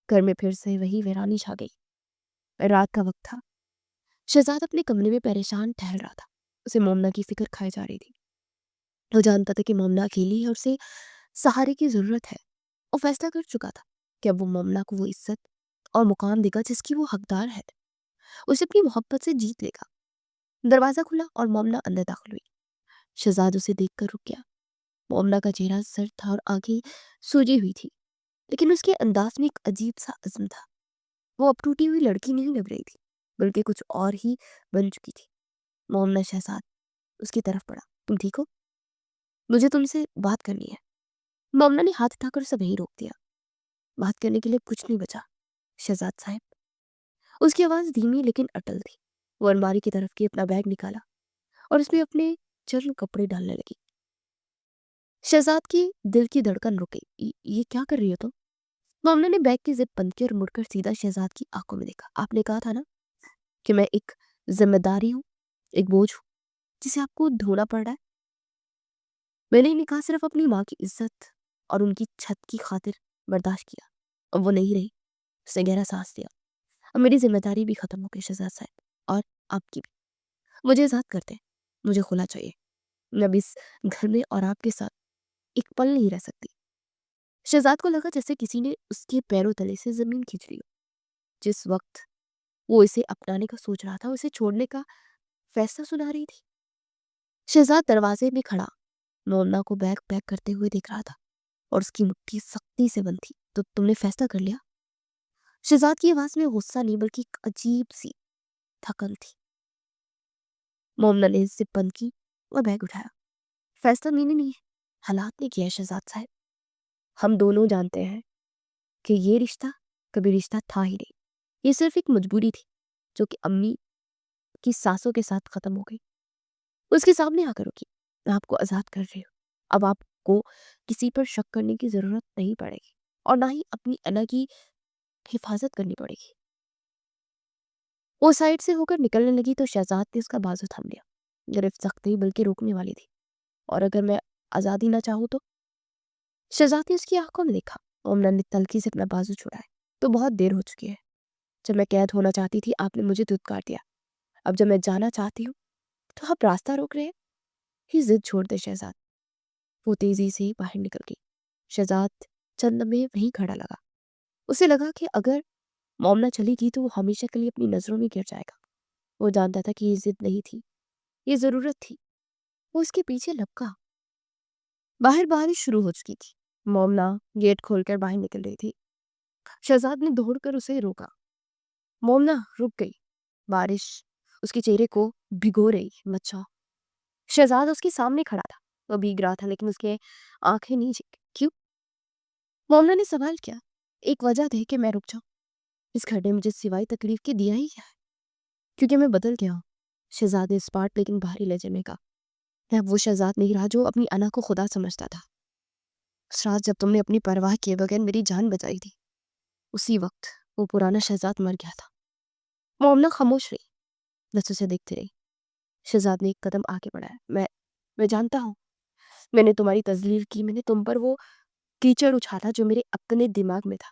[SPEAKER 1] घर में फिर से वही वीरानी छा गई। रात का वक्त था। शहजाद अपने कमरे में परेशान ठहर रहा था। उसे मोमना की फिक्र खाई जा रही थी। वो जानता था कि मोमना अकेली है और उसे सहारे की जरूरत है। वो फैसला कर चुका था कि अब वो मोमना को वो इज्जत और मुकाम देगा जिसकी वो हकदार है। उसे अपनी मोहब्बत से जीत लेगा। दरवाजा खुला और मोमना अंदर दाखिल हुई। शहजाद उसे देखकर रुक गया। मोमना का चेहरा सर्द था और आंखें सूजी हुई थी, लेकिन उसके अंदाज में एक अजीब सा अज़्म था। वो अब टूटी हुई लड़की नहीं लग रही थी, बल्कि कुछ और ही बन चुकी थी। मोमना शहजाद उसकी तरफ पड़ा। तुम ठीक हो? मुझे तुमसे बात करनी है। मोमना ने हाथ उठाकर उसे वहीं रोक दिया। बात करने के लिए कुछ नहीं बचा शहजाद साहब। उसकी आवाज धीमी लेकिन अटल थी। वो अलमारी की तरफ की अपना बैग निकाला और उसमें अपने चर्म कपड़े डालने लगी। शहजाद की दिल की धड़कन रुक गई। ये क्या कर रही हो तुम? मोमना ने बैग की जिप बंद की और मुड़कर सीधा शहजाद की आंखों में देखा। आपने कहा था ना कि मैं एक जिम्मेदारी हूँ, एक बोझ हूँ जिसे आपको ढोना पड़ रहा है। मैंने ये निकाह सिर्फ अपनी माँ की इज्जत और उनकी छत की खातिर बर्दाश्त किया। अब वो नहीं रही। उसने गहरा सांस लिया। अब मेरी जिम्मेदारी भी खत्म हो गई शहजाद साहब, और आपकी भी। मुझे आजाद कर दें। मुझे खुला चाहिए। मैं अब इस घर में और आपके साथ एक पल नहीं रह सकती। शहजाद को लगा जैसे किसी ने उसके पैरों तले से जमीन खींच ली हो। जिस वक्त वो इसे अपनाने का सोच रहा था, उसे छोड़ने का फैसला सुना रही थी। शहजाद दरवाजे में खड़ा मोमना को बैग पैक करते हुए देख रहा था और उसकी मुट्ठी सख्ती से बंद थी। तो तुमने फैसला कर लिया? शहजाद की आवाज में गुस्सा नहीं, बल्कि एक अजीब सी थकन थी। मोमना ने जिप बंद की और बैग उठाया। फैसला मैंने नहीं, हालात ने किया है शहजाद साहब। हम दोनों जानते हैं कि ये रिश्ता कभी रिश्ता था ही नहीं। ये सिर्फ एक मजबूरी थी जो कि अम्मी की सासों के साथ खत्म हो गई। उसके सामने आकर रुकी। मैं आपको आजाद कर रही हूँ। अब आपको किसी पर शक करने की जरूरत नहीं पड़ेगी और ना ही अपनी अना की हिफाजत करनी पड़ेगी। वो साइड से होकर निकलने लगी तो शहजाद ने उसका बाजू थाम लिया। गिरफ्त सख्त नहीं, बल्कि रोकने वाली थी। और अगर मैं आजादी ना चाहूँ तो? शहजाद ने उसकी आंखों में देखा। ओमना ने तल्खी से अपना बाजू छुड़ाया। तो बहुत देर हो चुकी है। जब मैं कैद होना चाहती थी आपने मुझे धुतकार दिया। अब जब मैं जाना चाहती हूँ तो आप रास्ता रोक रहे हैं। ही जिद छोड़ दे शहजाद। वो तेजी से बाहर निकल गई। शहजाद चंद लम्हे वहीं खड़ा लगा। उसे लगा कि अगर मोमना चली गई तो वो हमेशा के लिए अपनी नजरों में गिर जाएगा। वो जानता था कि ये जिद नहीं थी, ये जरूरत थी। वो उसके पीछे लपका। बाहर बारिश शुरू हो चुकी थी। मोमना गेट खोलकर बाहर निकल रही थी। शहजाद ने दौड़कर उसे रोका। मोमना रुक गई। बारिश उसके चेहरे को भिगो रही। मच्छा। शहजाद उसके सामने खड़ा था। वो भीग रहा था, लेकिन उसके आंखें नहीं झिकी। क्यों? मोमना ने सवाल किया। एक वजह थी कि मैं रुक जाऊं। इस घर ने मुझे सिवाय तकलीफ के दिया ही क्या है? क्योंकि मैं बदल गया हूं। शहजाद ने स्पार्ट लेकिन भारी लहजे में कहा। मैं अब वो शहजाद नहीं रहा जो अपनी अना को खुदा समझता था। उस रात जब तुमने अपनी परवाह किए बगैर मेरी जान बचाई थी, उसी वक्त वो पुराना शहजाद मर गया था। मोमना खामोश रही, बस उसे देखती रही। शहजाद ने एक कदम आगे बढ़ाया। मैं जानता हूँ मैंने तुम्हारी तजलील की, मैंने तुम पर वो कीचड़ उछाला जो मेरे अपने दिमाग में था।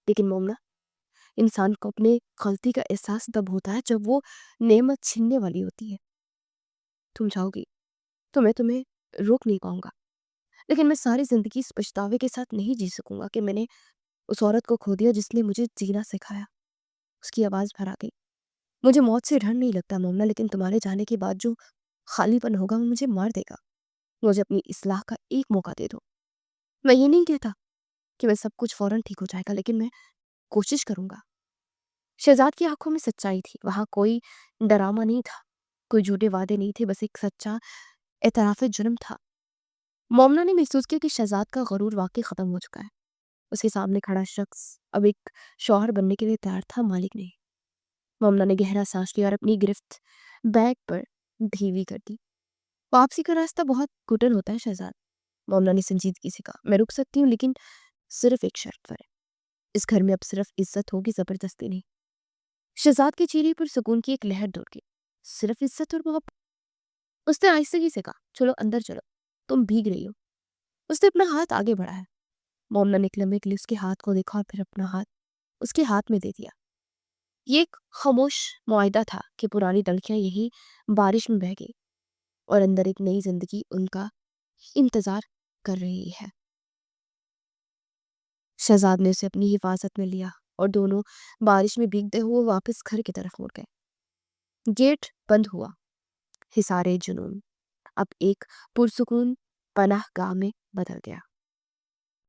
[SPEAKER 1] लेकिन मोमना, इंसान को अपने गलती का एहसास तब होता है जब वो नेमत छीनने वाली होती है। तुम चाहोगी तो मैं तुम्हें रोक नहीं पाऊंगा, लेकिन मैं सारी जिंदगी इस पछतावे के साथ नहीं जी सकूंगा कि मैंने उस औरत को खो दिया जिसने मुझे जीना सिखाया। उसकी आवाज भर आ गई। मुझे मौत से डर नहीं लगता मोमना, लेकिन तुम्हारे जाने के बाद जो खालीपन होगा वो मुझे मार देगा। मुझे अपनी इस्लाह का एक मौका दे दो। मैं ये नहीं कहता कि मैं सब कुछ फौरन ठीक हो जाएगा, लेकिन मैं कोशिश करूंगा। शहजाद की आंखों में सच्चाई थी। वहां कोई डरामा नहीं था, कोई झूठे वादे नहीं थे, बस एक सच्चा एतराफ़ जुर्म था। मोमना ने महसूस किया कि शहजाद का गरूर वाकई खत्म हो चुका है। उसके सामने खड़ा शख्स अब एक शौहर बनने के लिए तैयार था, मालिक नहीं। मोमना ने गहरा सांस लिया और अपनी गिरफ्त बैग पर ढीवी कर दी। वापसी का रास्ता बहुत घुटन होता है शहजाद, मोमना ने संजीदगी से कहा। मैं रुक सकती हूँ, लेकिन सिर्फ एक शर्त पर है। इस घर में अब सिर्फ इज्जत होगी, जबरदस्ती नहीं। शहजाद के चेहरे पर सुकून की एक लहर दौड़ गई। सिर्फ इज्जत और मोहब्बत? उसने आहिस्तगी से कहा। चलो अंदर चलो, तुम भीग रही हो। उसने अपना हाथ आगे बढ़ाया। मोमना ने एक लम्हे के लिए उसके हाथ को देखा और फिर अपना हाथ उसके हाथ में दे दिया। ये एक खामोश मुआहदा था कि पुरानी तलखियां यही बारिश में बह गई और अंदर एक नई जिंदगी उनका इंतजार कर रही है। शहजाद ने उसे अपनी हिफाजत में लिया और दोनों बारिश में भीगते हुए वापस घर की तरफ मुड़ गए। गेट बंद हुआ। हिसारे जुनून अब एक पुरसुकून पनाह गाह में बदल गया।